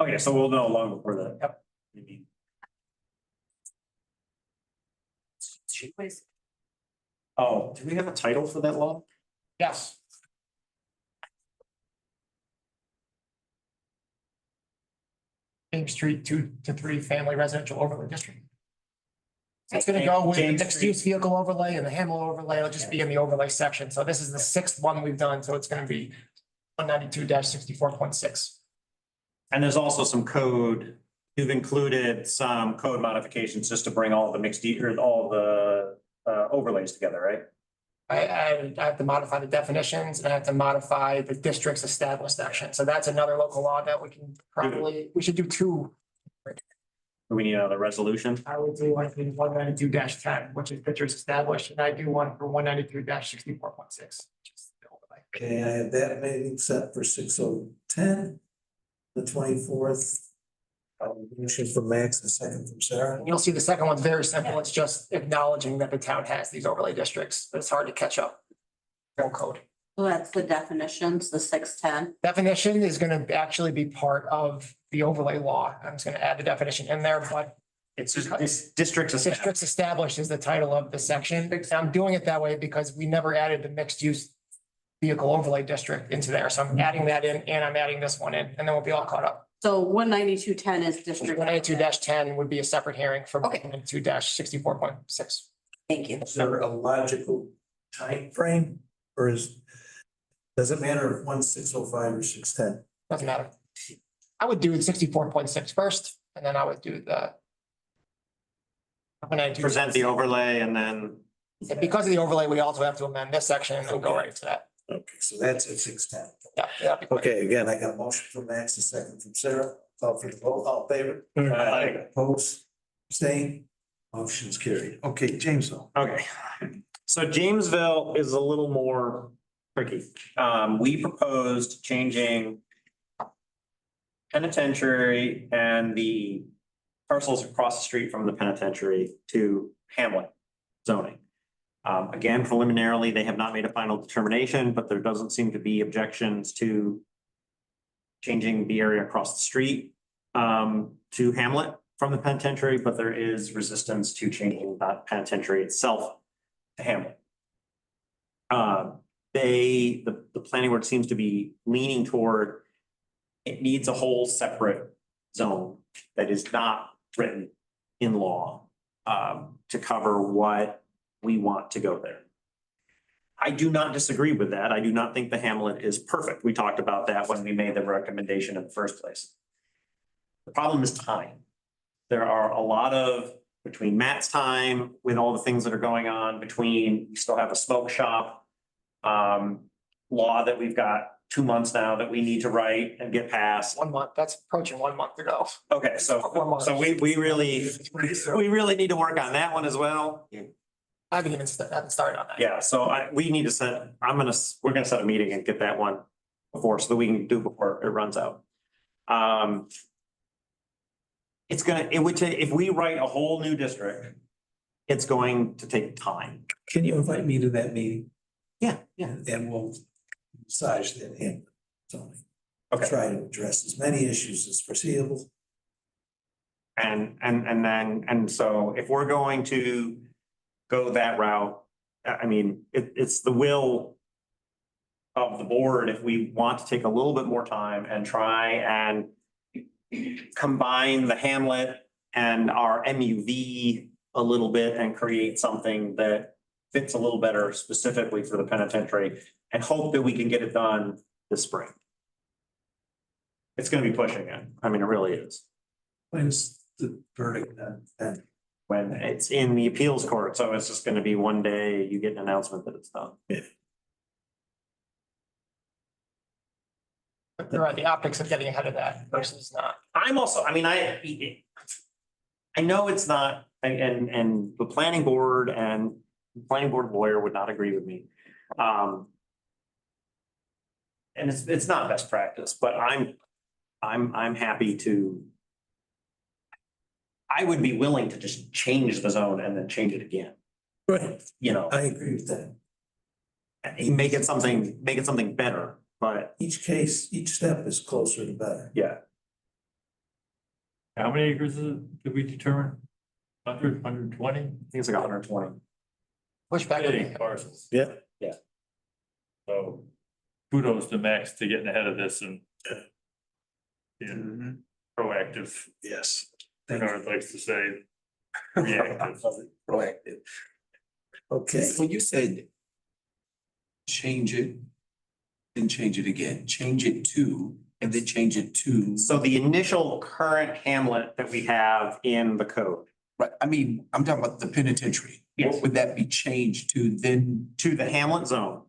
Okay, so we'll know long before that. Yep. Maybe. What is, Oh, do we have a title for that law? Yes. James Street 2 to 3 Family Residential Overlay District. It's gonna go with the James mixed use vehicle overlay and the Hamel overlay. It'll just be in the overlay section. So this is the 6th one we've done. So it's gonna be 192-64.6. And there's also some code. You've included some code modifications just to bring all the or all the overlays together, right? I have to modify the definitions and I have to modify the district's established section. So that's another local law that we can probably, we should do 2. Do we need another resolution? I would do one for 192-10, which is districts established, and I do one for 192-64.6. Okay, I have that meeting set for 6:10, the 24th. Motion from Max, a second from Sarah. And you'll see the second one's very simple. It's just acknowledging that the town has these overlay districts, but it's hard to catch up. No code. So that's the definitions, the 610. Definition is gonna actually be part of the overlay law. I'm just gonna add the definition in there, but It's just this districts established. districts established is the title of the section. I'm doing it that way because we never added the mixed use vehicle overlay district into there. So I'm adding that in and I'm adding this one in, and then we'll be all caught up. So 19210 is district. 192-10 would be a separate hearing from Okay. 192-64.6. Thank you. Is there a logical time frame, or does it matter if one's 6:05 or 6:10? Doesn't matter. I would do 64.6 first, and then I would do the. Present the overlay and then, Because of the overlay, we also have to amend this section and then go right to that. Okay, so that's at 6:10. Yeah, yeah. Okay, again, I got a motion from Max, a second from Sarah. Call for the vote, all in favor? Opposed, abstained, motion's carried. Okay, Jamesville. Okay, so Jamesville is a little more tricky. We proposed changing penitentiary and the parcels across the street from the penitentiary to Hamlet zoning. Again, preliminarily, they have not made a final determination, but there doesn't seem to be objections to changing the area across the street to Hamlet from the penitentiary, but there is resistance to changing that penitentiary itself to Hamlet. The planning board seems to be leaning toward it needs a whole separate zone that is not written in law to cover what we want to go there. I do not disagree with that. I do not think the Hamlet is perfect. We talked about that when we made the recommendation in the first place. The problem is time. There are a lot of, between Matt's time, with all the things that are going on, between, we still have a smoke shop law that we've got 2 months now that we need to write and get passed. 1 month, that's approaching 1 month ago. Okay, so we really need to work on that one as well. I haven't even, haven't started on that. Yeah, so we need to set, we're gonna set a meeting and get that one before, so that we can do before it runs out. It would take, if we write a whole new district, it's going to take time. Can you invite me to that meeting? Yeah. And we'll massage that in zoning. Okay. Try to address as many issues as foreseeable. And so if we're going to go that route, I mean, it's the will of the board if we want to take a little bit more time and try and combine the Hamlet and our MUV a little bit and create something that fits a little better specifically for the penitentiary and hope that we can get it done this spring. It's gonna be pushing it. I mean, it really is. When's the verdict then? When it's in the appeals court, so it's just gonna be one day you get an announcement that it's done. But there are the optics of getting ahead of that versus not. I'm also, I mean, I know it's not, and the planning board and planning board lawyer would not agree with me. And it's not best practice, but I'm happy to. I would be willing to just change the zone and then change it again, Right, you know, I agree with that. make it something better, but Each case, each step is closer to better. yeah. How many acres did we determine? 100, 120? I think it's like 120. Pushback. would be- Big parcels. Yeah. So kudos to Max to getting ahead of this and being proactive, Yes. Bernard likes to say, reactive. Proactive. Okay, When you said change it, then change it again, change it to, and then change it to. So the initial current Hamlet that we have in the code Right, I mean, I'm talking about the penitentiary. Yes. What would that be changed to then? to the Hamlet zone,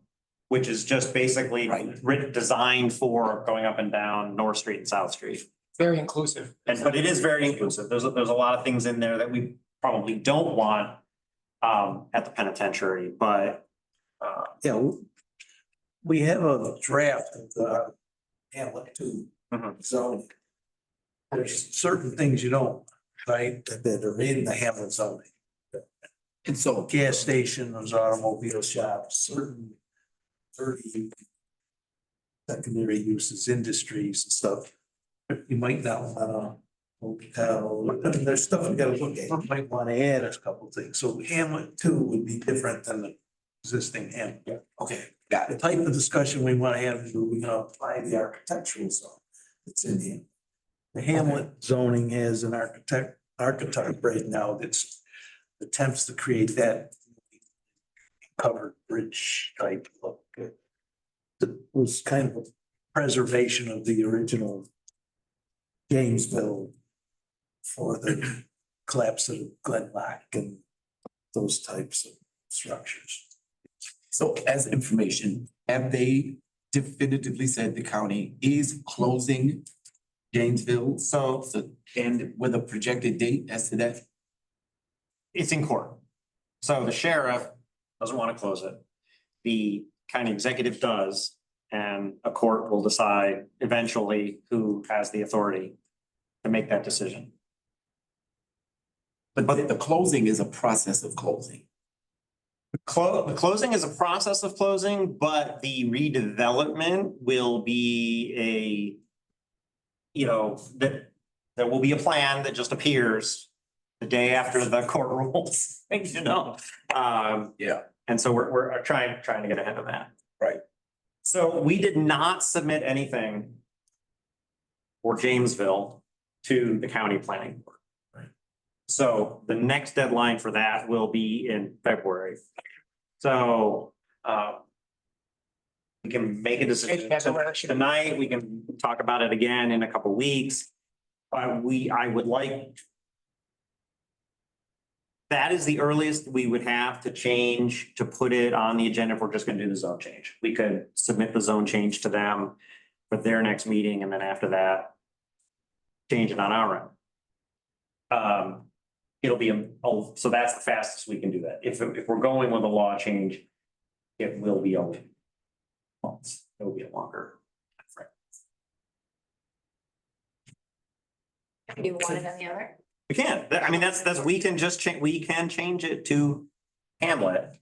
which is just basically Right. designed for going up and down North Street and South Street. Very inclusive. But it is very inclusive. There's a lot of things in there that we probably don't want at the penitentiary, but yeah, we have a draft of the Hamlet 2 Mhm. zoning. There's certain things you don't, right, that are in the Hamlet zoning. And so, Gas stations, automobile shops, certain secondary uses, industries and stuff. You might not wanna hotel, I mean, there's stuff we gotta look at. You might wanna add a couple things. So Hamlet 2 would be different than the existing Hamlet. okay, got The it. type of discussion we wanna have is we're gonna apply the architectural zone that's in here. The Hamlet zoning has an architect right now that's attempts to create that covered bridge type look. That was kind of a preservation of the original Jamesville for the collapse of Glen Lock and those types of structures. So as information, have they definitively said the county is closing Janesville? So, and with a projected date as to that? It's in court. So the sheriff doesn't want to close it. The county executive does, and a court will decide eventually who has the authority to make that decision. But the closing is a process of closing. The closing is a process of closing, but the redevelopment will be that there will be a plan that just appears the day after the court rules, Yeah. And so we're trying to get ahead of that. Right. So we did not submit anything for Jamesville to the county planning board. Right. So the next deadline for that will be in February. So we can make a decision tonight. We can talk about it again in a couple weeks. I would like. That is the earliest we would have to change, to put it on the agenda if we're just gonna do the zone change. We could submit the zone change to them for their next meeting, and then after that, change it on our end. It'll be, so that's the fastest we can do that. If we're going with a law change, it will be a months. It will be a longer timeframe. Do one and then the other? We can, I mean, we can just change, we can change it to Hamlet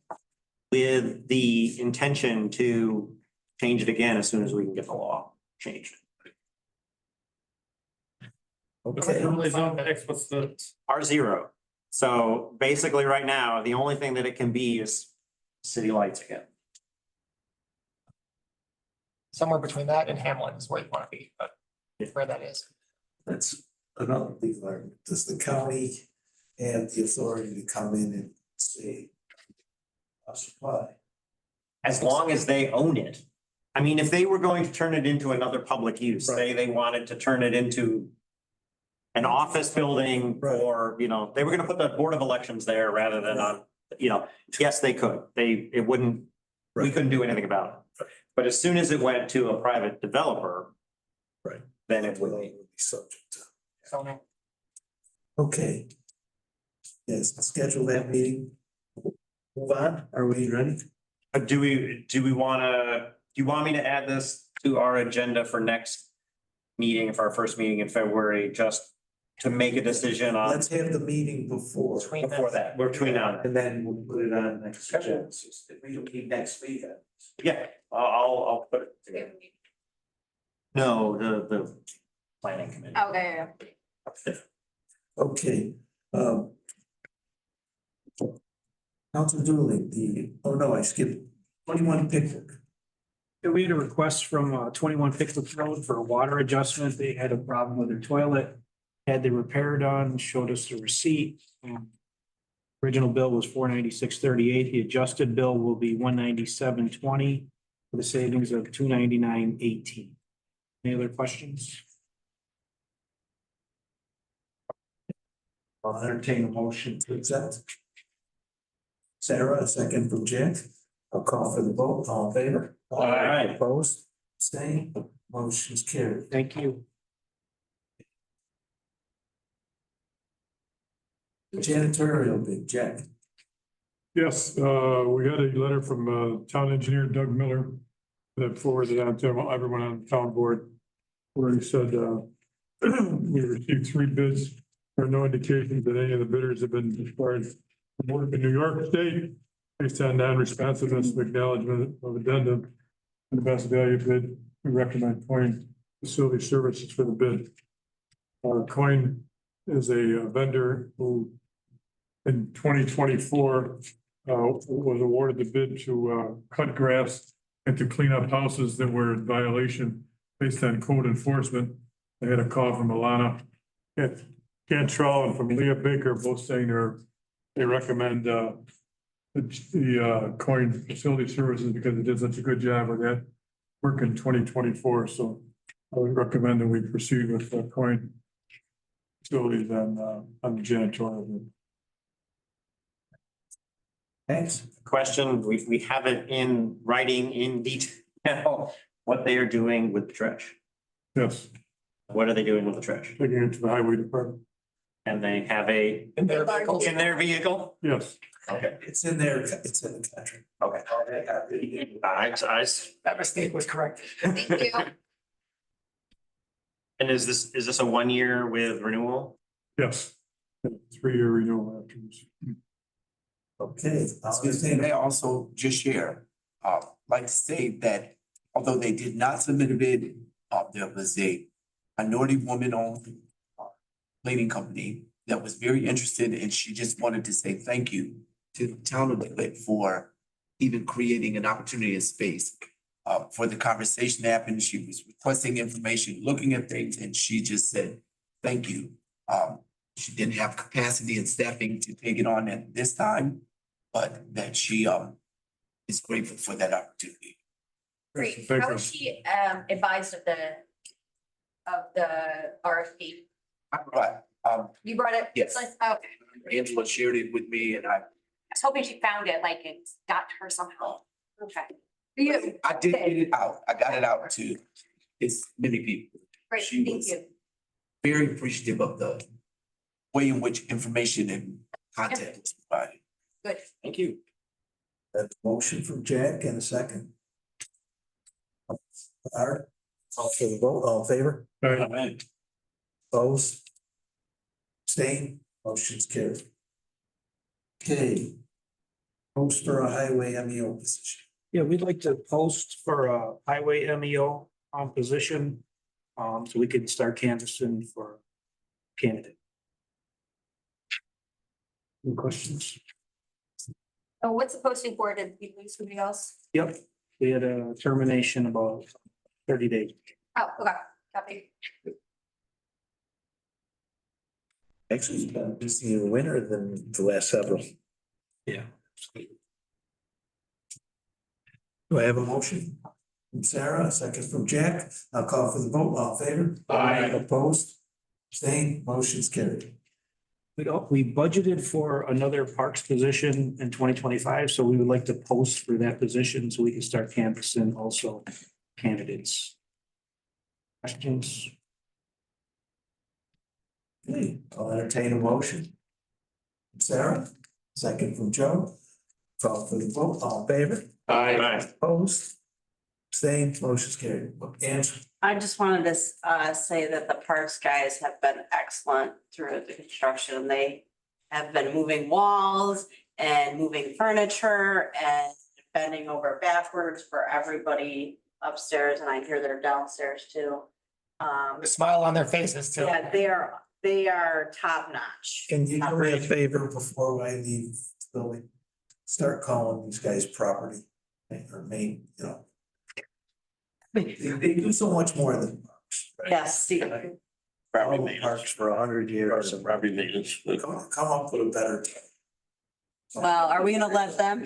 with the intention to change it again as soon as we can get the law changed. Okay, What's the? R0. So basically right now, the only thing that it can be is city lights again. Somewhere between that and Hamlin is where you want to be, but where that is. That's another thing, like, does the county have the authority to come in and say supply? As long as they own it. I mean, if they were going to turn it into another public use, say they wanted to turn it into an office building, or, they were gonna put the Board of Elections there rather than on, yes, they could. we couldn't do anything about it. But as soon as it went to a private developer. Right. Then it would Well, be. it would be subject to. Zoning. Okay. Yes, schedule that meeting. Move on, are we ready? Do you want me to add this to our agenda for next meeting, for our first meeting in February, just to make a decision on Let's have the meeting before. before that, between now and then? And then we'll put it on next agenda. We don't need next week. Yeah, I'll put it together. No, the planning committee. Okay, Okay, Council Dooley, I skipped 21 Pickwick. We had a request from 21 Pickwick Road for a water adjustment. They had a problem with their toilet. Had the repair done, showed us the receipt. Original bill was $496.38. The adjusted bill will be $197.20 with a savings of $299.18. Any other questions? I'll entertain a motion to accept. Sarah, a second from Jack. I'll call for the vote. All in favor? Aye. Opposed? Abstained? Motion's carried. Thank you. Janitorial bid, Jack. Yes, we got a letter from town engineer Doug Miller that forwarded on to everyone on the town board, where he said, we received 3 bids. There are no indications that any of the bidders have been discharged from work in New York State based on non-responsiveness of acknowledgement of addendum and the best value bid. We recommend Coin Facility Services for the bid. Coin is a vendor who in 2024 was awarded the bid to cut grass and to clean up houses that were in violation based on code enforcement. I had a call from Alana Cantrell and from Leah Baker, both saying they recommend the Coin Facility Services because it did such a good job with that work in 2024. So I would recommend that we proceed with Coin Facilities on the janitorial bid. Thanks. Question, we have it in writing in detail, what they are doing with the trash. Yes, What are they doing with the trash? taking it to the highway department. And they have a, In their vehicles. in their vehicle? Yes. Okay, It's in there, it's in the contract. okay. That mistake was corrected. Thank you. And is this a 1 year with renewal? Yes. 3-year renewal afterwards. Okay. Excuse me, may I also just share, like to say that although they did not submit a bid, there was a minority woman-owned cleaning company that was very interested, and she just wanted to say thank you to the town of DeWitt for even creating an opportunity and space for the conversation to happen. She was requesting information, looking at things, and she just said, thank you. She didn't have capacity and staffing to take it on at this time, but that she is grateful for that opportunity. Great. Thank How you. was she advised of the RFP? Right, You brought it? Yes. Okay. Angela shared it with me and I I was hoping she found it, like it got to her somehow. Okay. You, I did get it out. I got it out to as many people. great, She thank was- you. Very appreciative of the way in which information and content was provided. Good. Thank you. That's a motion from Jack and a second. Art, all for the vote, all in favor? All right. Opposed? Abstain, motion's carried. Okay. Post for a highway MEO position. Yeah, we'd like to post for a highway MEO position. So we can start canvassing for candidate. Any questions? Oh, what's the posting for? Did you lose somebody else? Yep, we had a termination about 30 days. Oh, okay, copy. Actually, it's been just even winter than the last several. Yeah. Do I have a motion? From Sarah, a second from Jack. I'll call for the vote. All in favor? Aye. Opposed? Abstained? Motion's carried. We budgeted for another parks position in 2025, so we would like to post for that position so we can start canvassing also candidates. Questions? Okay, I'll entertain a motion. From Sarah, second from Joe. Call for the vote. All in favor? Aye. Opposed? Abstained? Motion's carried. Answer. I just wanted to say that the parks guys have been excellent through the construction. They have been moving walls and moving furniture and bending over backwards for everybody upstairs, and I hear they're downstairs too. The smile on their faces too. Yeah, they are top notch. Can you do me a favor before I leave the building? Start calling these guys property or main, you know. They do so much more than parks. right? Yes, see, All the parks for 100 years. Property maintenance. Come up with a better. term. well, are we gonna let them?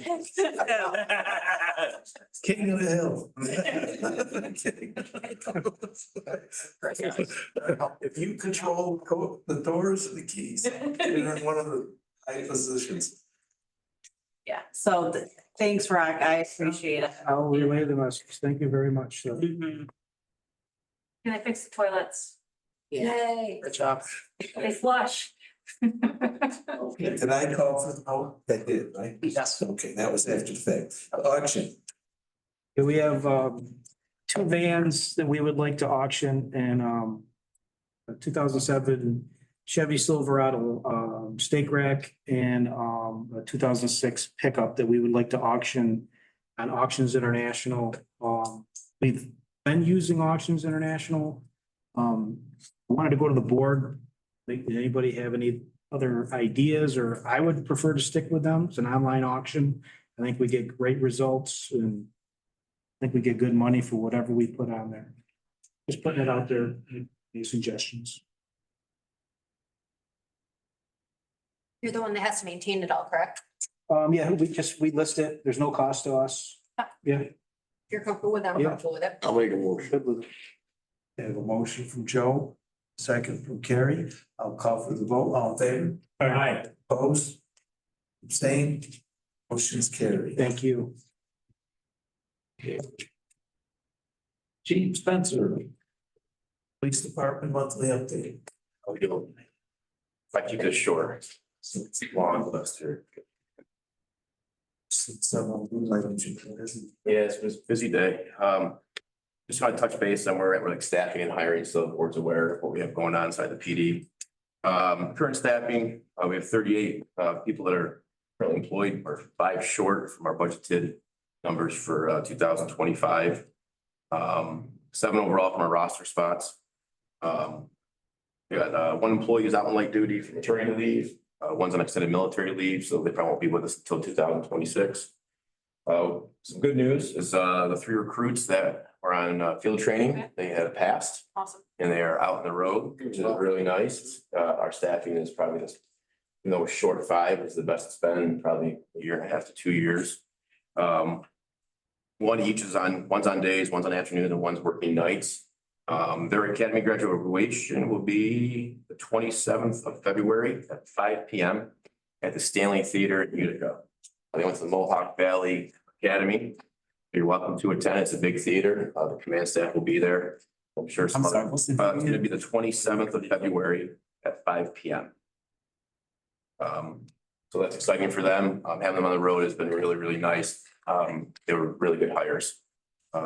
King of the hill. If you control the doors and the keys, you're in one of the high positions. Yeah, so thanks, Rock. I appreciate it. I'll relay the message. Thank you very much. Can I fix the toilets? Yay, Good job. they flush. Okay, did I call for the vote? That did, right? Yes. Okay, that was after the fact. Auction. Okay, we have two vans that we would like to auction and a 2007 Chevy Silverado stake rack and a 2006 pickup that we would like to auction on Auctions International. We've been using Auctions International. Wanted to go to the board. Did anybody have any other ideas, or I would prefer to stick with them? It's an online auction. I think we get great results and I think we get good money for whatever we put on there. Just putting it out there, any suggestions? You're the one that has to maintain it all, correct? Yeah, we list it. There's no cost to us. Yeah. You're comfortable with that? I'm Yeah. comfortable with it. I'll make a motion. Good with it. I have a motion from Joe, second from Carrie. I'll call for the vote. All in favor? Aye. Opposed? Abstained? Motion's carried. Thank you. Chief Spencer. Police Department monthly update. How we doing? If I keep this short, it's a long list here. Yeah, it was a busy day. Just want to touch base on where we're like staffing and hiring, so the board's aware of what we have going on inside the PD. Current staffing, we have 38 people that are currently employed, or 5 short from our budgeted numbers for 2025. 7 overall from our roster spots. We got 1 employee who's out on light duty for maternity leave. One's on extended military leave, so they probably won't be with us until 2026. Some good news is the 3 recruits that are on field training, they have passed Awesome. and they are out on the road, which is really nice. Our staffing is probably this, you know, short 5 is the best it's been in probably a year and a half to 2 years. One each is one's on days, one's on afternoon, and one's working nights. Their academy graduation will be the 27th of February at 5 p.m. at the Stanley Theater in Utica. They went to the Mohawk Valley Academy. You're welcome to attend. It's a big theater. The command staff will be there. I'm sure. It's gonna be the 27th of February at 5 p.m. So that's exciting for them. Having them on the road has been really, really nice. They were really good hires. We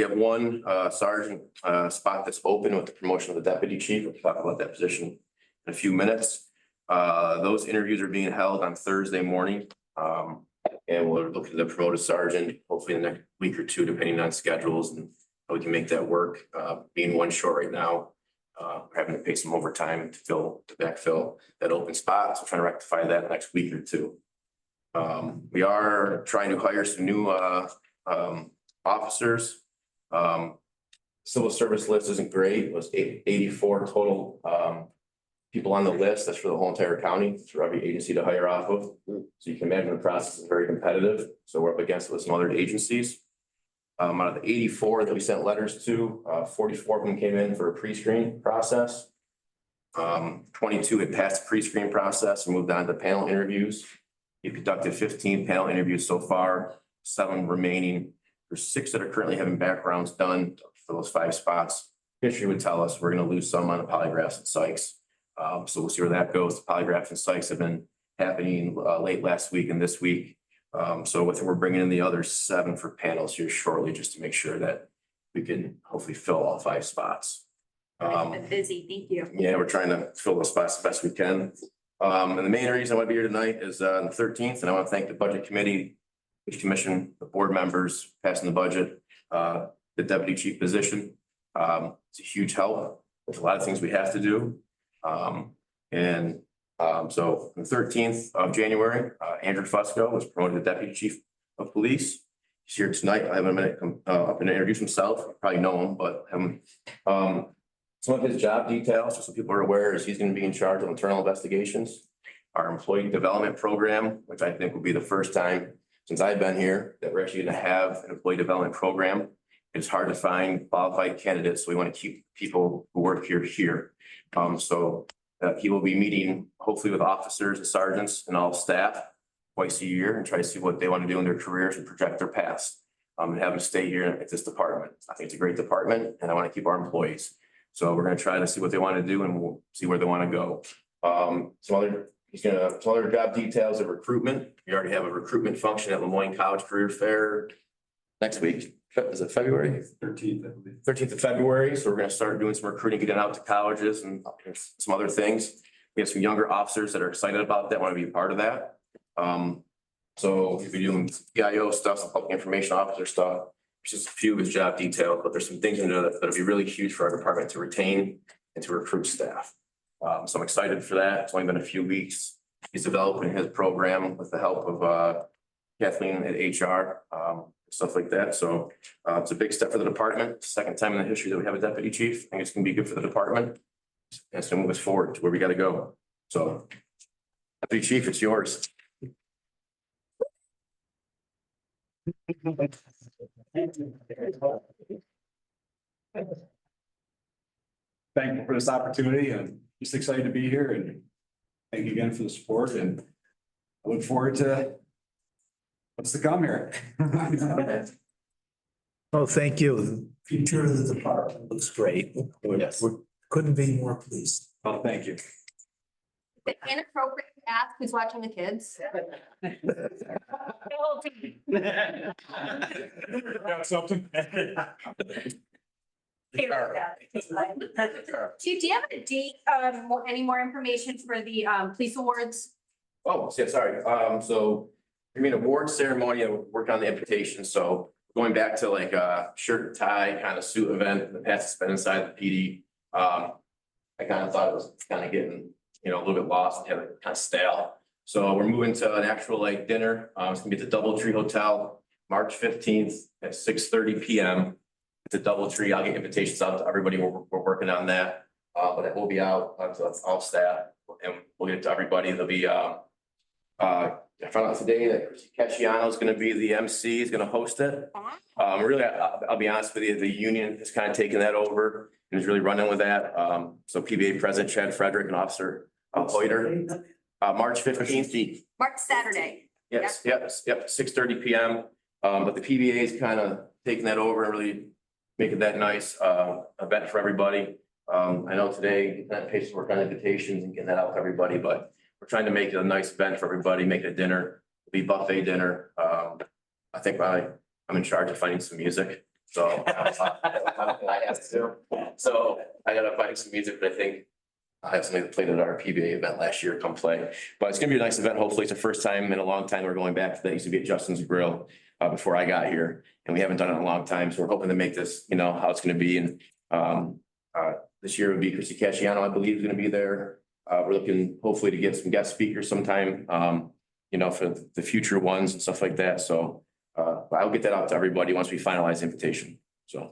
have 1 sergeant spot that's open with the promotion of the deputy chief. We'll talk about that position in a few minutes. Those interviews are being held on Thursday morning. And we're looking to promote a sergeant, hopefully in the next week or 2, depending on schedules and how we can make that work. Being 1 short right now, we're having to pay some overtime to backfill that open spot. So we're trying to rectify that next week or 2. We are trying to hire some new officers. Civil service list isn't great. It was 84 total people on the list. That's for the whole entire county. It's for every agency to hire off of. So you can imagine the process is very competitive. So we're up against it with some other agencies. Out of the 84 that we sent letters to, 44 of them came in for a pre-screen process. 22 had passed the pre-screen process and moved on to panel interviews. We conducted 15 panel interviews so far, 7 remaining. There's 6 that are currently having backgrounds done for those 5 spots. History would tell us we're going to lose some on the polygraphs and psychs. So we'll see where that goes. The polygraphs and psychs have been happening late last week and this week. So we're bringing in the other 7 for panels here shortly, just to make sure that we can hopefully fill all 5 spots. Been busy, thank you. Yeah, we're trying to fill those spots the best we can. And the main reason I want to be here tonight is on the 13th, and I want to thank the budget committee, which commissioned the board members passing the budget, the deputy chief position. It's a huge help. There's a lot of things we have to do. So on the 13th of January, Andrew Fusco was promoted to deputy chief of police. He's here tonight. I have a minute come up and introduce himself. You probably know him, but some of his job details, just so people are aware, is he's going to be in charge of internal investigations, our employee development program, which I think will be the first time since I've been here that we're actually going to have an employee development program. It's hard to find qualified candidates, so we want to keep people who work here. He will be meeting hopefully with officers and sergeants and all staff twice a year and try to see what they want to do in their careers and project their past. And have them stay here at this department. I think it's a great department and I want to keep our employees. So we're going to try to see what they want to do and we'll see where they want to go. Some other job details of recruitment. We already have a recruitment function at Lemoyne College Career Fair next week. Is it February? 13th, I believe. 13th of February. So we're going to start doing some recruiting, getting out to colleges and some other things. We have some younger officers that are excited about that, want to be a part of that. So we'll be doing PIO stuff, some public information officer stuff. There's just a few of his job details, but there's some things in there that'll be really huge for our department to retain and to recruit staff. So I'm excited for that. It's only been a few weeks. He's developing his program with the help of Kathleen at HR, stuff like that. So it's a big step for the department. Second time in the history that we have a deputy chief. I think it's going to be good for the department. And it's going to move us forward to where we got to go. So deputy chief, it's yours. Thankful for this opportunity and just excited to be here and thank you again for the support and I look forward to what's to come here. Oh, thank you. The future of the department looks great. Yes. We couldn't be more pleased. Well, thank you. Is it inappropriate to ask who's watching the kids? Got something? Chief, do you have a date, any more information for the, police awards? Oh, yeah, sorry. So I mean, award ceremony, I worked on the invitation, so going back to like a shirt and tie kind of suit event in the past, it's been inside the PD. I kind of thought it was kind of getting, a little bit lost and kind of stale. So we're moving to an actual like dinner. It's gonna be at the DoubleTree Hotel, March 15th at 6:30 p.m. It's a DoubleTree. I'll get invitations out to everybody. We're working on that. But it will be out to all staff and we'll get it to everybody. There'll be, I found out today that Chrissy Casciano is going to be the MC, is going to host it. Really, I'll be honest with you, the union has kind of taken that over and is really running with that. So PBA President Chad Frederick and Officer Hoyter, March 15th. March Saturday. Yes, yep, 6:30 p.m. But the PBA is kind of taking that over and really making that nice event for everybody. I know today, getting that paperwork on invitations and getting that out to everybody, but we're trying to make it a nice event for everybody, make it a dinner, it'll be buffet dinner. I think I'm in charge of finding some music, so. I have to. So I gotta find some music, but I think I have somebody that played at our PBA event last year come play. But it's gonna be a nice event. Hopefully it's the first time in a long time we're going back to that. It used to be at Justin's Grill before I got here. And we haven't done it in a long time. So we're hoping to make this, how it's gonna be. And this year would be Chrissy Casciano, I believe, is gonna be there. We're looking hopefully to get some guest speakers sometime, for the future ones and stuff like that. So I'll get that out to everybody once we finalize the invitation. So.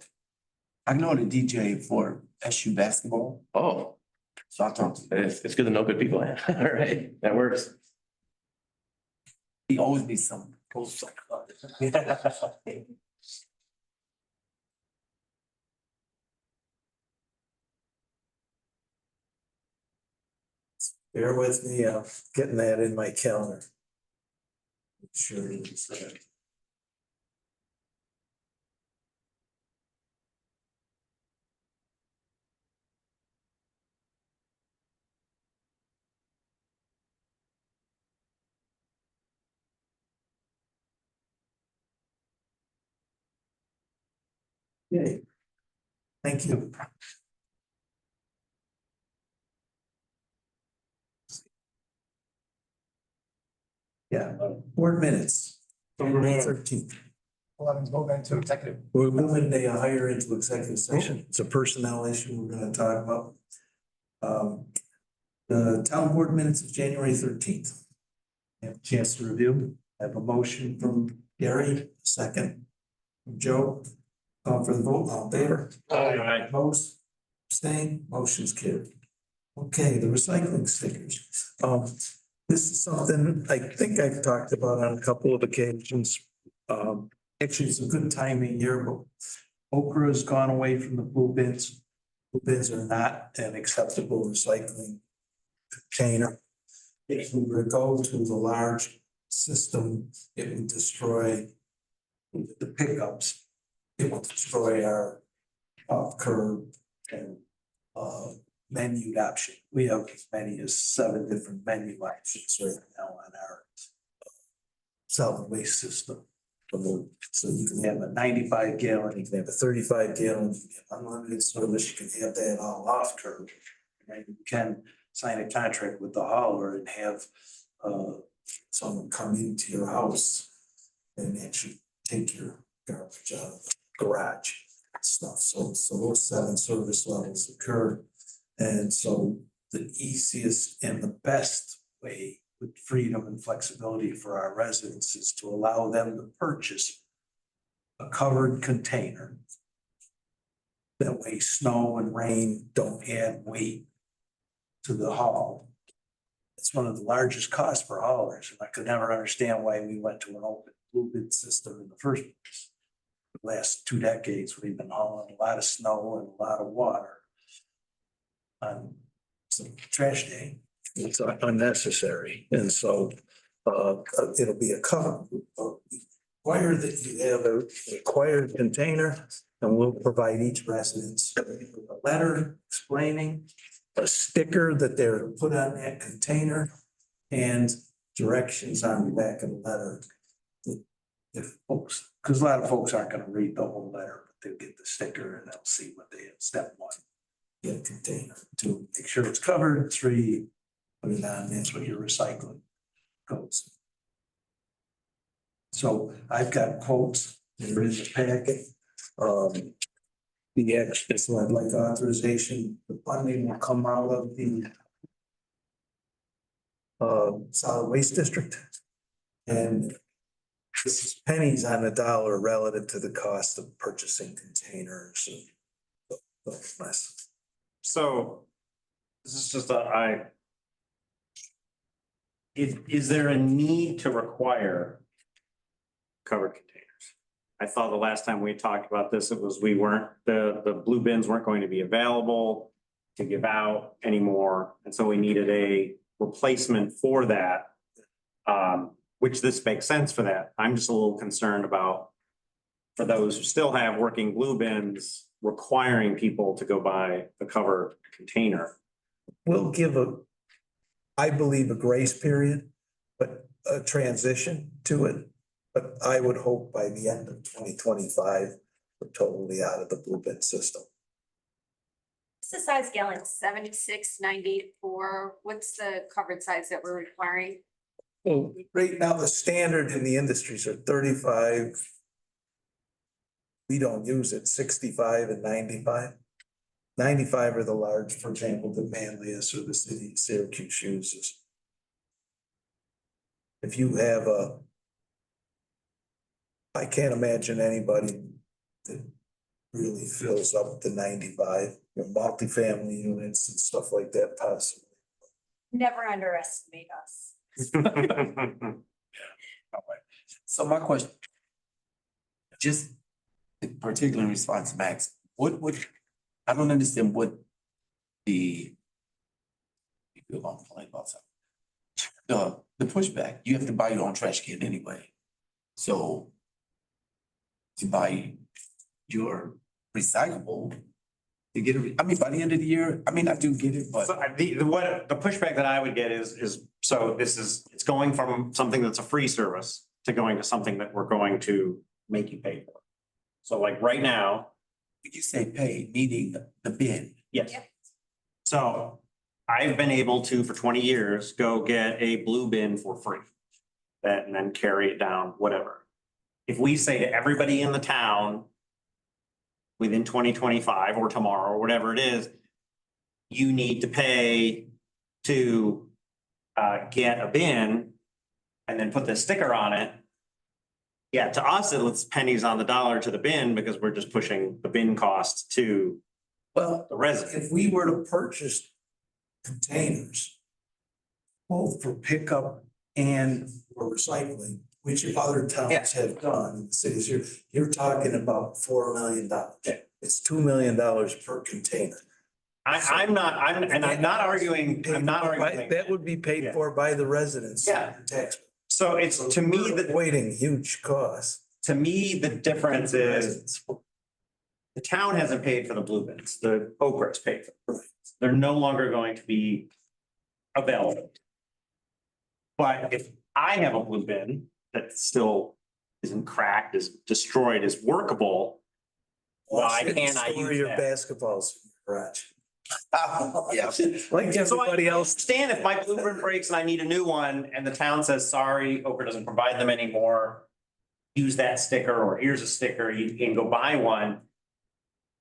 I know the DJ for SU basketball, Oh, so I'll talk to him. it's good to know good people. All right, that works. He always be some. Bear with me, getting that in my calendar. Sure it is. Okay. Thank you. Yeah, board minutes, February 13th. 11's moving into executive. We're moving the hire into executive session. It's a personnel issue we're gonna talk about. The town board minutes of January 13th. Have a chance to review. I have a motion from Gary, a second from Joe. Call for the vote, all in favor? Aye. Opposed? Abstain? Motion's carried. Okay, the recycling stickers. This is something I think I've talked about on a couple of occasions. Actually, it's a good timing here, but Okra has gone away from the blue bins. Blue bins are not an acceptable recycling container. If we were to go to the large system, it would destroy the pickups. It will destroy our curb and menu option. We have as many as 7 different menu options right now on our solid waste system. So you can have a 95 gallon, you can have a 35 gallon, you can have unlimited service, you can have that all off curb. And you can sign a contract with the hauler and have someone come into your house and actually take your garbage out of the garage and stuff. So those 7 service levels occur. And so the easiest and the best way with freedom and flexibility for our residents is to allow them to purchase a covered container. That way snow and rain don't add weight to the haul. It's one of the largest costs for haulers, and I could never understand why we went to an open blue bin system in the first place. The last 2 decades, we've been hauling a lot of snow and a lot of water on some trash day. It's unnecessary. And so it'll be a cover. Require that you have a required container, and we'll provide each residence a letter explaining a sticker that they're put on that container and directions on the back of the letter. If folks, because a lot of folks aren't gonna read the whole letter, but they'll get the sticker and they'll see what they have. Step one, get a container. Two, make sure it's covered. Three, put it on, that's what your recycling goes. So I've got quotes that are in the packet. The extra, so I'd like authorization, the funding will come out of the solid waste district. And this is pennies on the dollar relative to the cost of purchasing containers and less. So this is just is there a need to require covered containers? I thought the last time we talked about this, it was the blue bins weren't going to be available to give out anymore. And so we needed a replacement for that. Which this makes sense for that. I'm just a little concerned about for those who still have working blue bins, requiring people to go buy the covered container. We'll give I believe a grace period, but a transition to it. But I would hope by the end of 2025, we're totally out of the blue bin system. What's the size gallon? 76, 94? What's the covered size that we're requiring? Well, right now, the standard in the industries are 35. We don't use it, 65 and 95. 95 are the large, for example, the Manlius or the city of Syracuse uses. If you have I can't imagine anybody that really fills up the 95, multifamily units and stuff like that possibly. Never underestimate us. So my question, just particularly in response to Max, what would, I don't understand what the pushback, you have to buy your own trash can anyway. So to buy your recyclable, to get it, I mean, by the end of the year, I mean, I do get it, but. So the pushback that I would get is, so it's going from something that's a free service to going to something that we're going to make you pay for. So like right now. When you say pay, meaning the bin. Yes. Yep. So I've been able to, for 20 years, go get a blue bin for free. That and then carry it down, whatever. If we say to everybody in the town within 2025 or tomorrow or whatever it is, you need to pay to get a bin and then put this sticker on it. Yeah, to us, it's pennies on the dollar to the bin because we're just pushing the bin cost to Well, the resident. if we were to purchase containers, both for pickup and for recycling, which other towns have done in the cities, you're talking about $4 million. It's $2 million per container. I'm not arguing. That would be paid for by the residents. Yeah. Tax. So it's to me that Avoiding huge costs. to me, the difference is the town hasn't paid for the blue bins, the Oakers paid for them. They're no longer going to be available. But if I have a blue bin that still isn't cracked, is destroyed, is workable, why can't I Store use your that? basketballs in your garage? Yeah. Like So I everybody else. understand if my blue bin breaks and I need a new one and the town says, sorry, Oker doesn't provide them anymore. Use that sticker, or here's a sticker, you can go buy one.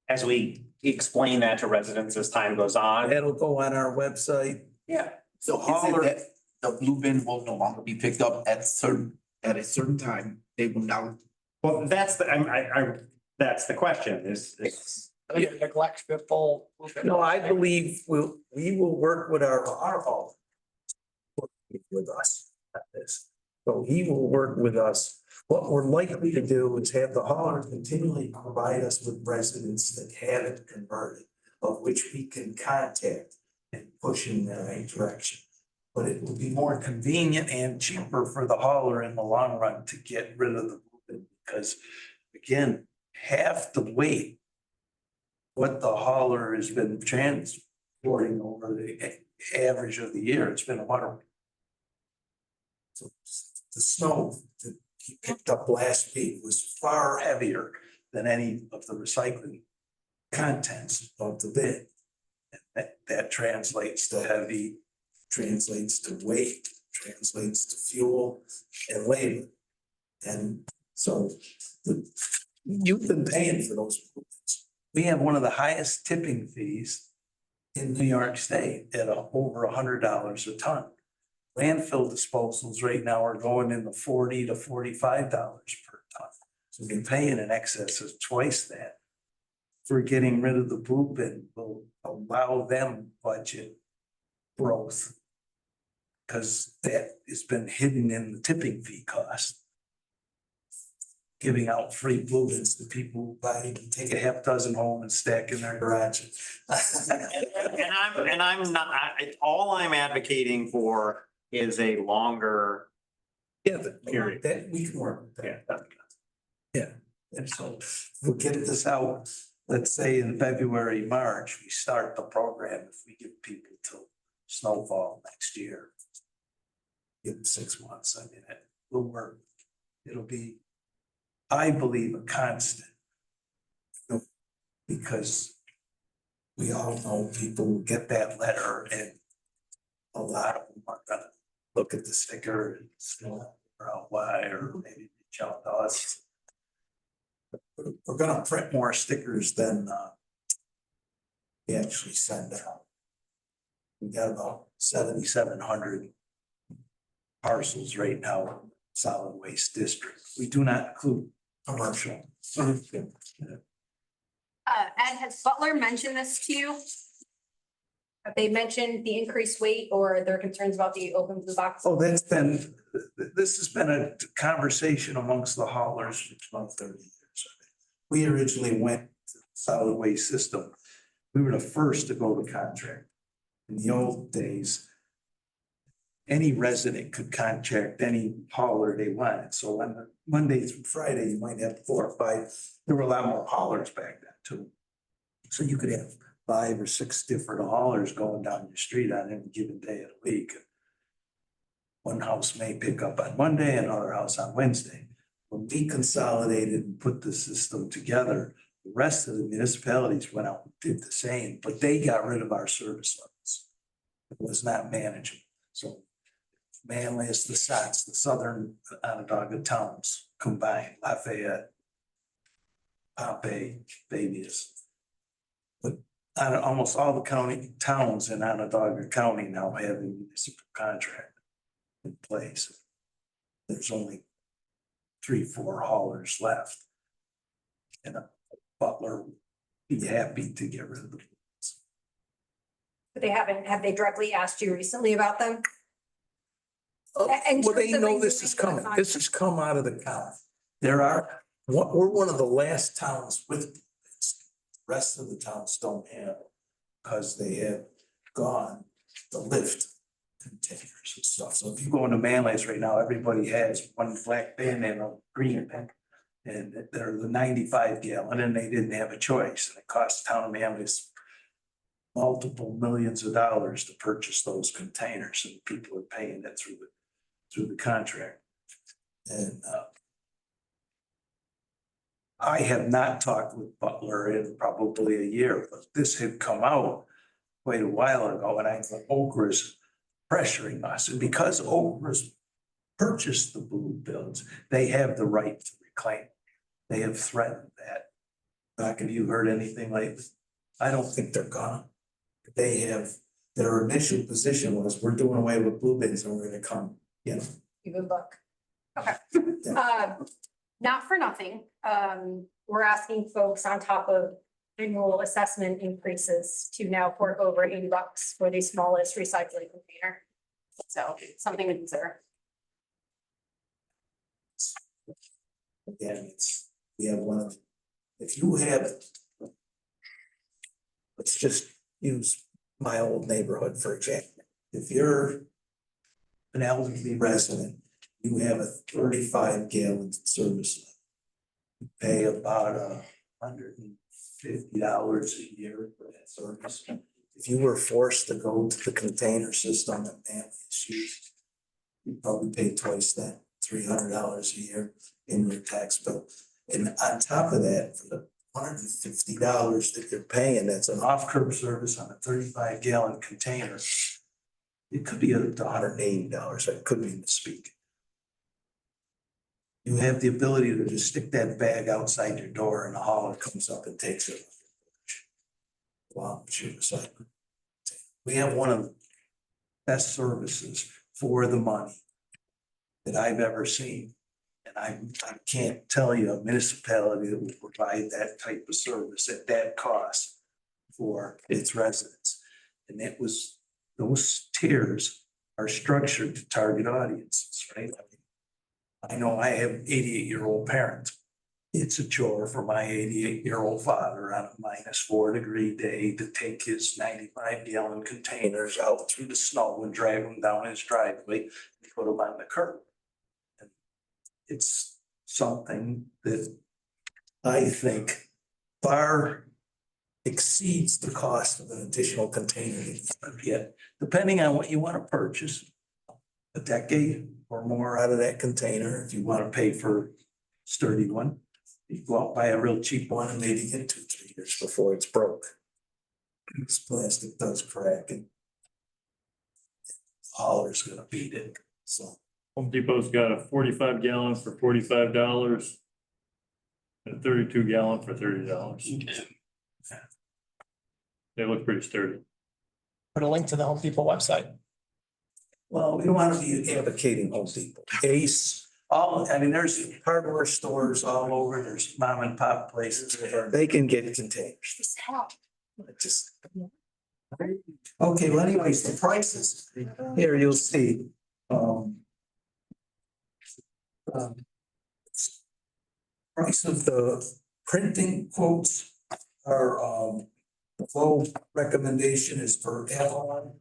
As we explain that to residents as time goes on. That'll go on our website. Yeah. So is it that the blue bin will no longer be picked up at a certain time? They will now. Well, that's that's the question is. Neglect the full. No, I believe we will work with our hall. With us at this. So he will work with us. What we're likely to do is have the hauler continually provide us with residents that haven't converted, of which we can contact and push in the right direction. But it will be more convenient and cheaper for the hauler in the long run to get rid of the movement, because again, half the weight what the hauler has been transporting over the average of the year, it's been water. So the snow that he picked up last week was far heavier than any of the recycling contents of the bin. And that translates to heavy, translates to weight, translates to fuel and labor. And so you've been paying for those movements. We have one of the highest tipping fees in New York State at over $100 a ton. Landfill disposals right now are going in the $40 to $45 per ton. So we're paying in excess of twice that. For getting rid of the blue bin will allow them budget growth. Because that has been hidden in the tipping fee cost. Giving out free blue bins to people who buy, take a half dozen home and stack in their garage. And I'm not, all I'm advocating for is a longer. Yeah, that we can work with that. Yeah, and so we'll get this out, let's say in February, March, we start the program if we give people till snowfall next year. Give them 6 months, I mean, it will work. It'll be, I believe, a constant. Because we all know people will get that letter and a lot of them are gonna look at the sticker and figure out why, or maybe reach out to us. We're gonna print more stickers than we actually send out. We got about 7,700 parcels right now, in solid waste district. We do not include commercial. Ed, has Butler mentioned this to you? Have they mentioned the increased weight or their concerns about the open blue box? Oh, this has been a conversation amongst the haulers for about 30 years. We originally went to the solid waste system. We were the first to go to contract. In the old days, any resident could contract any hauler they wanted. So on Monday through Friday, you might have 4 or 5. There were a lot more haulers back then too. So you could have 5 or 6 different haulers going down your street on any given day of the week. One house may pick up on Monday, another house on Wednesday. When we consolidated and put the system together, the rest of the municipalities went out and did the same, but they got rid of our service levels. It was not manageable. So Manlius, the Sots, the southern Onondaga towns combined, Lafayette, Pompey, Vegas. But almost all the county towns in Onondaga County now have a municipal contract in place. There's only 3, 4 haulers left. And Butler would be happy to get rid of them. But have they directly asked you recently about them? Well, they know this is coming. This has come out of the county. We're one of the last towns with this. The rest of the towns don't have, because they have gone to lift containers and stuff. So if you go into Manlius right now, everybody has one black bin and a green bin. And they're the 95 gallon and they didn't have a choice. And it cost the town of Manlius multiple millions of dollars to purchase those containers, and people are paying that through the contract. And I have not talked with Butler in probably a year, but this had come out quite a while ago, and I thought Okra's pressuring us. And because Okra's purchased the blue bills, they have the right to reclaim. They have threatened that. Doc, have you heard anything lately? I don't think they're gonna. They have, their initial position was, we're doing away with blue bins and we're gonna come, you know. Good luck. Okay. Not for nothing, we're asking folks on top of annual assessment increases to now fork over $80 for the smallest recycling container. So something to consider. Again, we have one of, if you have, let's just use my old neighborhood for example. If you're an elderly resident, you have a 35 gallon service. You pay about $150 a year for that service. If you were forced to go to the container system that man is used, you probably pay twice that, $300 a year in your tax bill. And on top of that, for the $150 that you're paying, that's an off-curb service on a 35 gallon container. It could be up to $180. I could be misspeaking. You have the ability to just stick that bag outside your door and the hauler comes up and takes it. Wow, shoot aside. We have one of the best services for the money that I've ever seen. And I can't tell you a municipality that will provide that type of service at that cost for its residents. And it was, those tiers are structured to target audiences, right? I know I have 88-year-old parents. It's a chore for my 88-year-old father on a -4 degree day to take his 95 gallon containers out through the snow and drag them down his driveway and put them on the curb. And it's something that I think far exceeds the cost of an additional container. Yet, depending on what you want to purchase, a decade or more out of that container. If you want to pay for a sturdy one, you go out, buy a real cheap one and maybe get 2-3 years before it's broke. This plastic does crack and hauler's gonna beat it, so. Home Depot's got a 45 gallon for $45. And a 32 gallon for $30. They look pretty sturdy. Put a link to the Home Depot website. Well, we don't want to be advocating Home Depot, Ace, I mean, there's hardware stores all over, there's mom and pop places, they can get containers. It just. Okay, well anyways, the prices, here you'll see. Price of the printing quotes are, the low recommendation is for Avalon.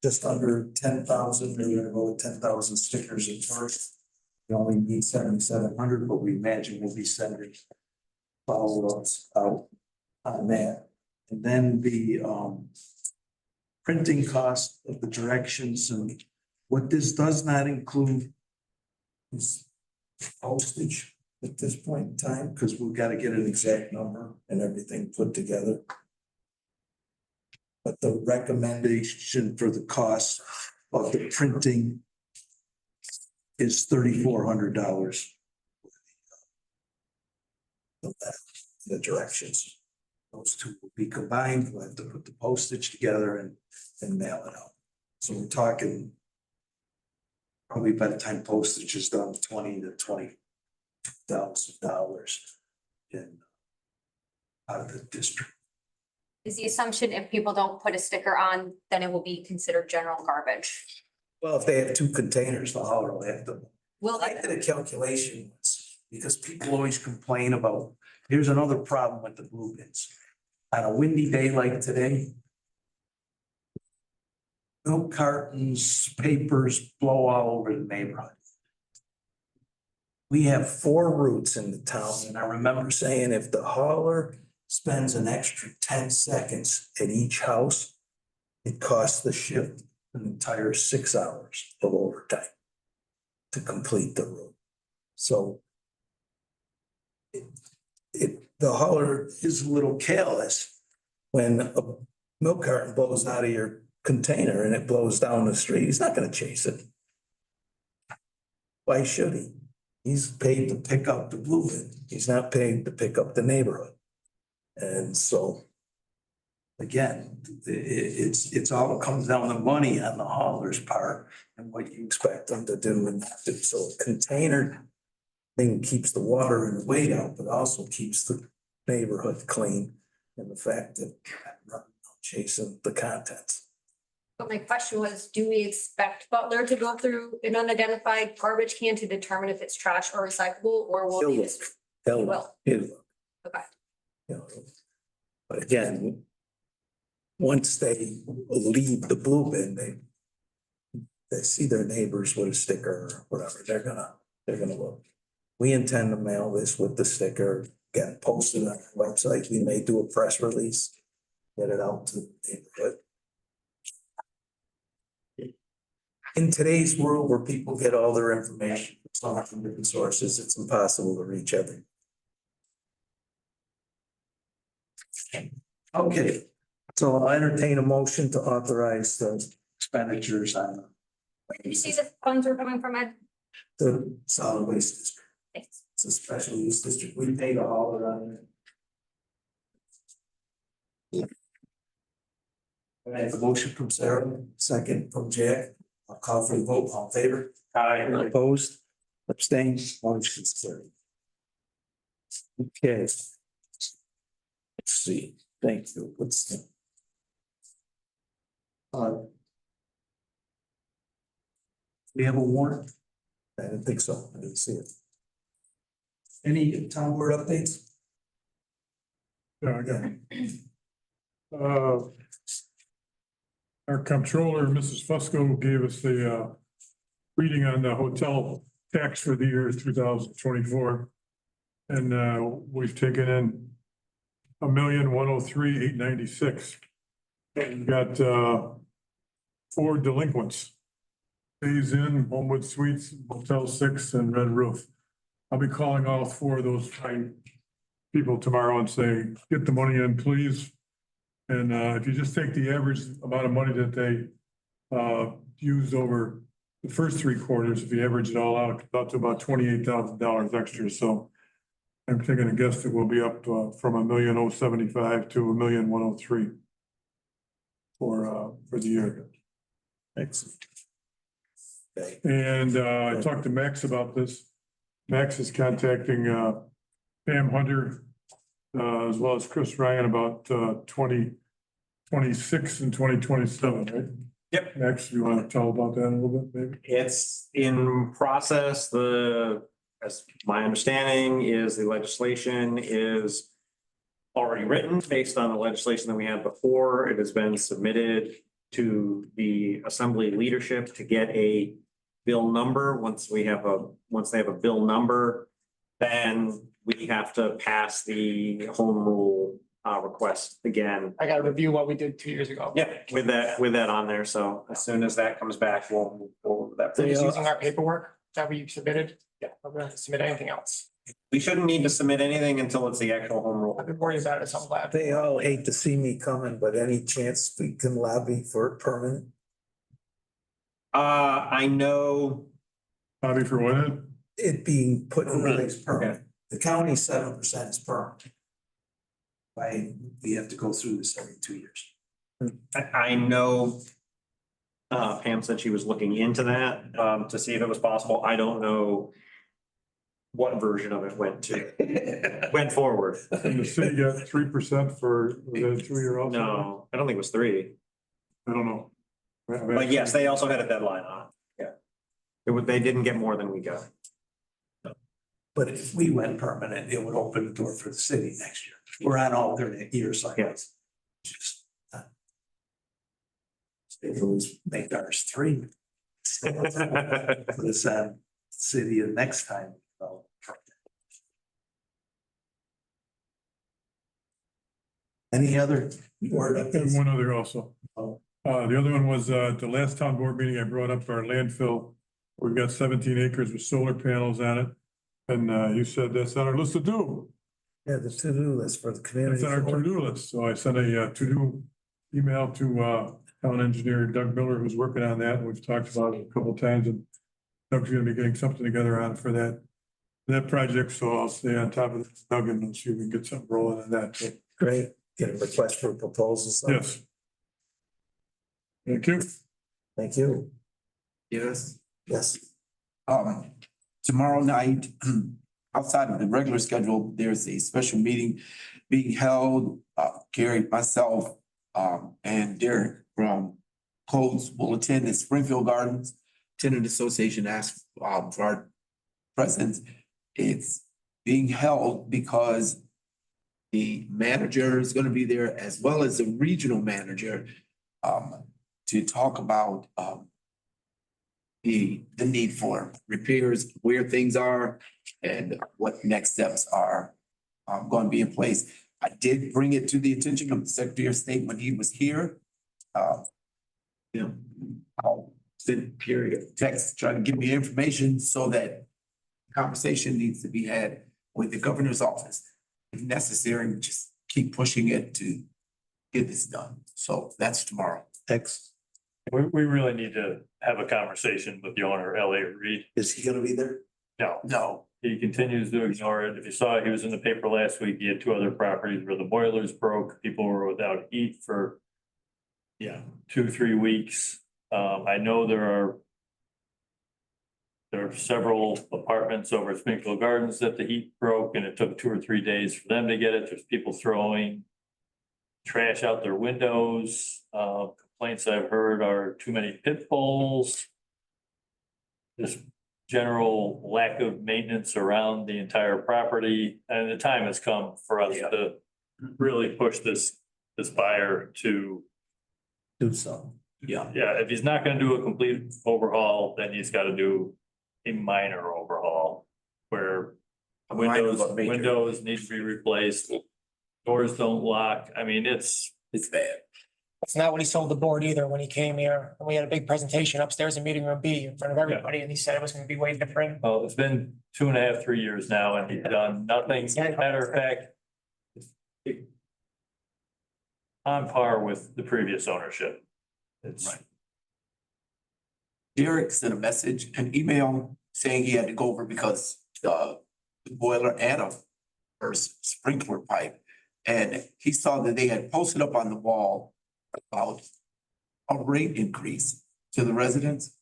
Just under 10,000, we're gonna go with 10,000 stickers at first. We only need 7,700, but we imagine we'll be sending follow-ups out on that. And then the printing cost of the directions, and what this does not include is postage at this point in time, because we've got to get an exact number and everything put together. But the recommendation for the cost of the printing is $3,400. The directions, those two will be combined. We'll have to put the postage together and mail it out. So we're talking probably by the time postage is done, $20,000 to $22,000 in out of the district. Is the assumption if people don't put a sticker on, then it will be considered general garbage? Well, if they have two containers, the hauler will have to. Will I they? did a calculation once, because people always complain about, here's another problem with the blue bins. On a windy day like today, milk cartons, papers blow all over the neighborhood. We have 4 routes in the town, and I remember saying if the hauler spends an extra 10 seconds at each house, it costs the shift an entire 6 hours of overtime to complete the route. So the hauler is a little careless when a milk carton blows out of your container and it blows down the street. He's not gonna chase it. Why should he? He's paid to pick up the blue bin. He's not paid to pick up the neighborhood. And so, again, it's all comes down to money on the hauler's part and what you expect them to do and not do. So a container thing keeps the water and the weight out, but also keeps the neighborhood clean. And the fact that I'm not chasing the contents. But my question was, do we expect Butler to go through an unidentified garbage can to determine if it's trash or recyclable, or will He'll they look. just? He'll He look. will. He'll look. Okay. You know, but again, once they leave the blue bin, they see their neighbors with a sticker or whatever, they're gonna look. We intend to mail this with the sticker, get it posted on our website. We may do a press release, get it out to the neighborhood. In today's world where people get all their information from different sources, it's impossible to reach everyone. Okay, so I'll entertain a motion to authorize the expenditures on You see the funds are coming from Ed? the solid waste district. Thanks. It's a special use district. We paid all around it. I have a motion from Sarah, second from Jack. I'll call for the vote. All in favor? Opposed? Abstained? Motion's carried. Okay. Let's see. Thank you. What's the? We have a warrant? I didn't think so. I didn't see it. Any town board updates? Yeah, I got it. Our comptroller, Mrs. Fusco, gave us the reading on the hotel tax for the year 2024. And we've taken in $1,103,896. We've got 4 delinquents. Days Inn, Homewood Suites, Motel 6, and Red Roof. I'll be calling all 4 of those fine people tomorrow and say, get the money in, please. And if you just take the average amount of money that they used over the first 3 quarters, if you average it all out, about to about $28,000 extra. So I'm taking a guess that we'll be up from $1,075,000 to $1,103,000 for the year. Excellent. Okay. And I talked to Max about this. Max is contacting Pam Hunter as well as Chris Ryan about 2026 and 2027, right? Yep. Max, you want to tell about that a little bit, maybe? It's in process. As my understanding is, the legislation is already written based on the legislation that we had before. It has been submitted to the assembly leadership to get a bill number. Once they have a bill number, then we have to pass the home rule request again. I gotta review what we did 2 years ago. Yeah, with that on there. So as soon as that comes back, we'll move forward with that. So just using our paperwork that we submitted, yeah, I'm gonna have to submit anything else. We shouldn't need to submit anything until it's the actual home rule. I've been worried about it, so I'm glad. They all hate to see me coming, but any chance we can lobby for it permanent? I know. Bobby, for what? It being put in place permanent. The county 7% is permanent. We have to go through this every 2 years. I know. Pam said she was looking into that, to see if it was possible. I don't know what version of it went forward. And the city got 3% for the 2-year also? No, I don't think it was 3. I don't know. But yes, they also had a deadline on it. Yeah. They didn't get more than we got. But if we went permanent, it would open the door for the city next year. We're on alternate year cycles. Just, They always make ours 3. For the city of next time. Any other word? And one other also. The other one was the last town board meeting, I brought up our landfill. We've got 17 acres with solar panels on it. And you said that's on our list to do. Yeah, the to-do list for the community. It's on our to-do list. So I sent a to-do email to town engineer Doug Miller, who's working on that. We've talked about it a couple of times, and Doug's gonna be getting something together on for that project. So I'll stay on top of it, Doug, and see if we can get something rolling on that. So, Great. Get a request for proposals. yes. Thank you. Thank you. Yes. Yes. Tomorrow night, outside of the regular schedule, there's a special meeting being held. Gary, myself, and Derek from Codes will attend the Springfield Gardens Tenant Association asked for our presence. It's being held because the manager is going to be there as well as the regional manager to talk about the need for repairs, where things are, and what next steps are going to be in place. I did bring it to the attention of the Secretary of State when he was here. You know, I'll send period text, trying to give me information so that conversation needs to be had with the governor's office. If necessary, just keep pushing it to get this done. So that's tomorrow. We really need to have a conversation with the owner, Elliot Reed. Is he gonna be there? No, No, he continues to ignore it. If you saw, he was in the paper last week. He had two other properties where the boilers broke. People were without heat for 2-3 weeks. I know there are several apartments over at Springfield Gardens that the heat broke and it took 2 or 3 days for them to get it. There's people throwing trash out their windows. Complaints I've heard are too many pit bulls. Just general lack of maintenance around the entire property, and the time has come for us to really push this buyer to Do something. yeah, if he's not gonna do a complete overhaul, then he's gotta do a minor overhaul where windows need to be replaced, doors don't lock. I mean, it's bad. That's not what he sold the board either when he came here. And we had a big presentation upstairs in meeting room B in front of everybody, and he said it was gonna be way different. well, it's been 2.5, 3 years now, and he's done nothing. Matter of fact, it- on par with the previous ownership. It's Right. Derek sent a message, an email saying he had to go over because the boiler and a first sprinkler pipe. And he saw that they had posted up on the wall about a rate increase to the residents.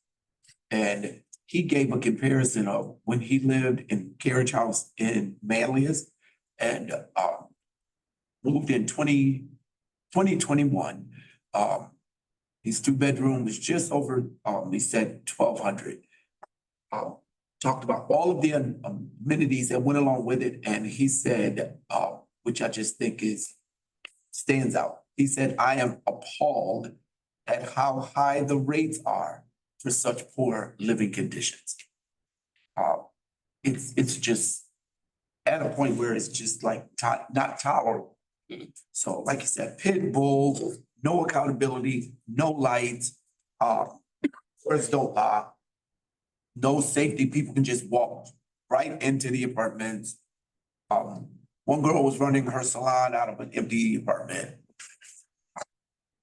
And he gave a comparison of when he lived in Carriage House in Manlius and moved in 2021. His 2-bedroom was just over, he said 1,200. Talked about all of the amenities that went along with it, and he said, which I just think stands out. He said, "I am appalled at how high the rates are for such poor living conditions." It's just at a point where it's just like not tolerable. So like you said, pit bulls, no accountability, no lights, doors don't lock, no safety. People can just walk right into the apartments. One girl was running her salon out of an empty apartment.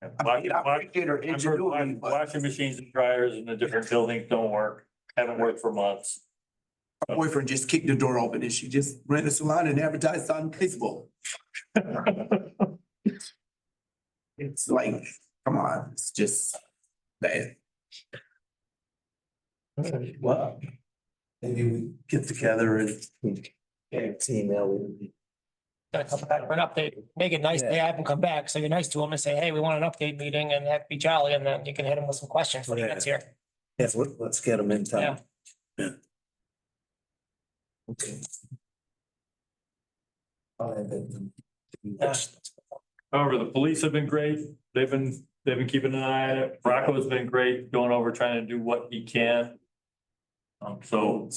I mean, I appreciate her ingenuity, but washing machines and dryers in the different buildings don't work, haven't worked for months. her boyfriend just kicked the door open and she just ran a salon and advertised on Facebook. It's like, come on, it's just bad. Well, maybe we get together and email. Gotta come back for an update. Make it nice. They have him come back. So you're nice to him and say, hey, we want an update meeting and that'd be jolly. And then you can hit him with some questions when he gets here. Yes, let's get them in time. Yeah. Okay. However, the police have been great. They've been keeping an eye on it. Rocco's been great, going over trying to do what he can. So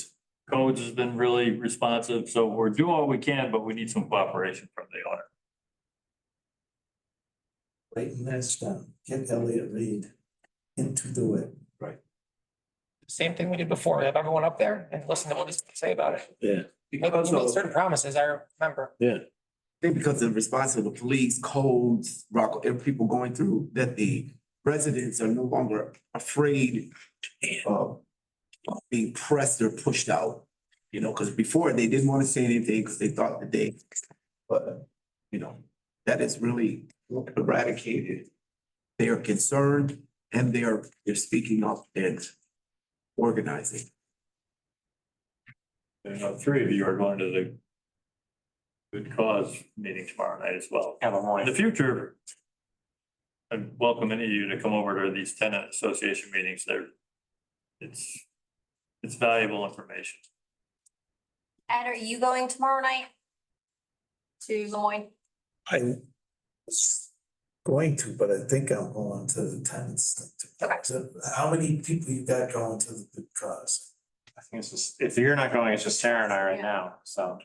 Codes has been really responsive, so we're doing what we can, but we need some cooperation from the owner. Writing this down, get Elliot Reed in to do it. Right. Same thing we did before. Have everyone up there and listen to what he's gonna say about it. Yeah. Maybe Because he made of, certain promises, I remember. I think because of the response of the police, codes, Rocco, and people going through, that the residents are no longer afraid of being pressed or pushed out. You know, because before they didn't want to say anything because they thought that but you know, that is really eradicated. They are concerned and they're speaking up and organizing. And 3 of you are going to the Good Cause meeting tomorrow night as well. In the future, I welcome any of you to come over to these tenant association meetings. It's valuable information. Ed, are you going tomorrow night to Des Moines? I was going to, but I think I'm going to the tenants. Okay. So how many people you got going to the Good Cross? I think it's just, if you're not going, it's just Sarah and I right Yeah. now, so.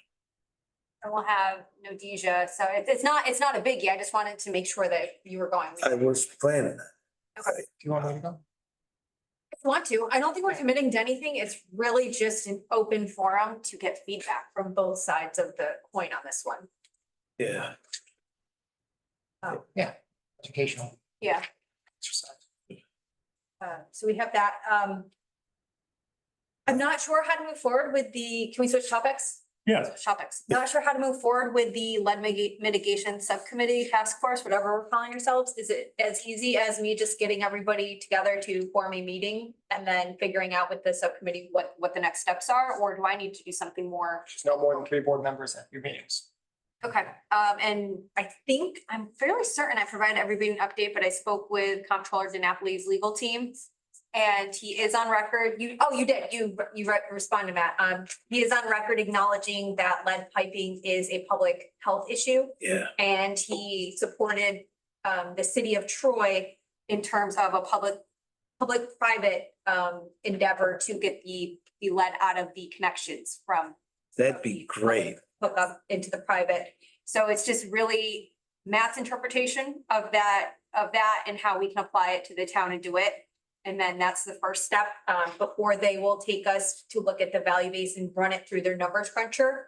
And we'll have Nodesia, so it's not a biggie, I just wanted to make sure that you were going. I was planning that. Okay. Do you want me to go? If you want to, I don't think we're committing to anything, it's really just an open forum to get feedback from both sides of the coin on this one. Yeah. Educational Yeah, exercise. so we have that, I'm not sure how to move forward with can we switch topics? Yeah. Switch topics, not sure how to move forward with the lead mitigation subcommittee task force, whatever we're calling ourselves. Is it as easy as me just getting everybody together to form a meeting and then figuring out with the subcommittee what the next steps are, or do I need to do something more? There's no more than 3 board members at your meetings. Okay, and I'm fairly certain I provided everybody an update, but I spoke with Comptroller DiNapoli's legal team. And he is on record, you did, you responded, Matt. He is on record acknowledging that lead piping is a public health issue. Yeah. And he supported, the city of Troy in terms of a public-private, endeavor to get the lead out of the connections from That'd be great. hook up into the private. So it's just really Matt's interpretation of that and how we can apply it to the town and do it. And then that's the first step, before they will take us to look at the value base and run it through their numbers cruncher.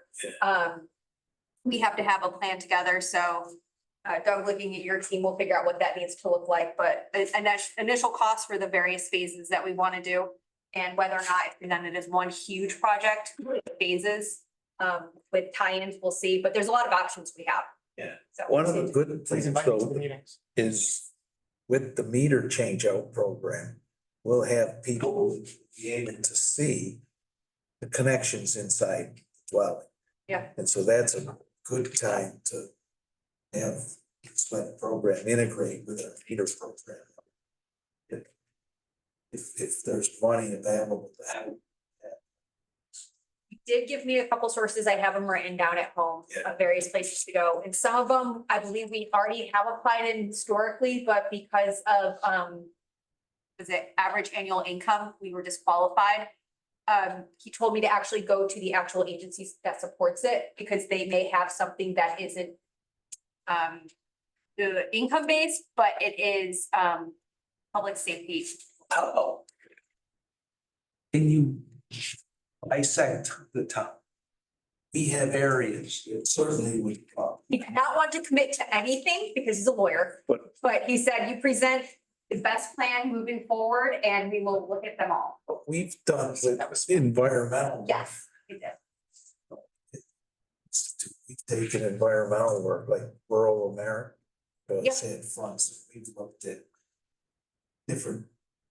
We have to have a plan together, so Doug, looking at your team, we'll figure out what that needs to look like, but initial costs for the various phases that we want to do. And whether or not it's presented as one huge project, phases, with tie-ins, we'll see, but there's a lot of options we have. Yeah. So One of the good Please things invite me to the though meetings. is with the meter change out program, we'll have people be able to see the connections inside the dwelling. Yeah. And so that's a good time to have this lead program integrate with our meter program. If there's money available to help. Did give me a couple sources. I have them written down at home of various places to go. And some of them, I believe we already have applied in historically, but because of, was it average annual income, we were disqualified. He told me to actually go to the actual agencies that supports it because they may have something that isn't the income based, but it is public safety. Oh. Can you dissect the town? We have areas that certainly would. He did not want to commit to anything because he's a lawyer, but he said you present the best plan moving forward and we will look at them all. What we've done with environmental. Yes, he did. We've taken environmental work like rural America. Yep. Had funds, we've looked at different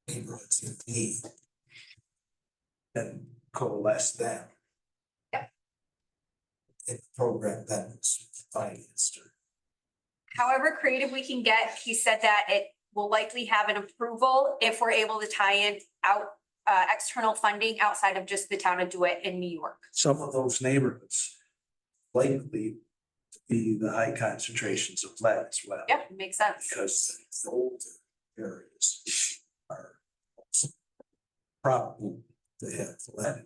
neighborhoods in need. And coalesce them. Yep. And the program that was financed. However creative we can get, he said that it will likely have an approval if we're able to tie in external funding outside of just the town of DeWitt in New York. Some of those neighborhoods likely to be the high concentrations of lead as well. Yeah, makes sense. Because the older areas are probably to have lead.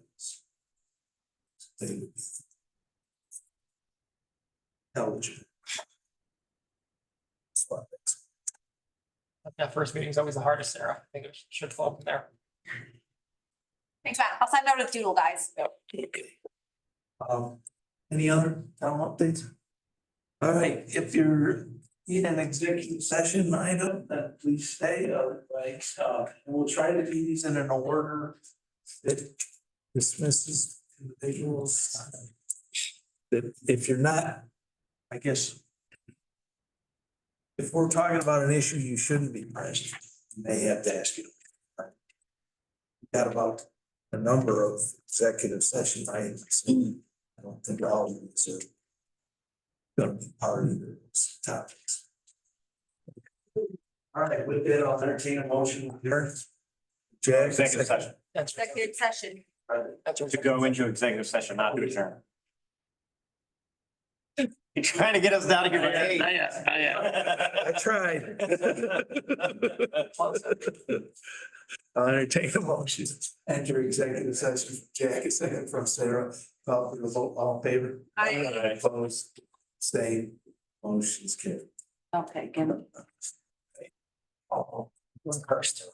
They would be eligible. That first meeting is always the hardest, Sarah. I think it should fall from there. Thanks, Matt. I'll send out a doodle, guys. Any other town updates? All right, if you're in an executive session item, then please stay, otherwise, and we'll try to do these in an order that dismisses individuals. That if you're not, I guess, if we're talking about an issue you shouldn't be present, you may have to ask you. Got about a number of executive session items. I don't think all of these are gonna be part of those topics. All right, with that, I'll entertain a motion here. Jack. Executive session. Executive session. To go into executive session, not to adjourn. You're trying to get us down to give a date. I tried. I'll entertain a motion. Enter executive session, Jack, a second from Sarah, call for the vote, all in favor? Aye. Opposed, stay, motion's carried. Okay, give me. All One first.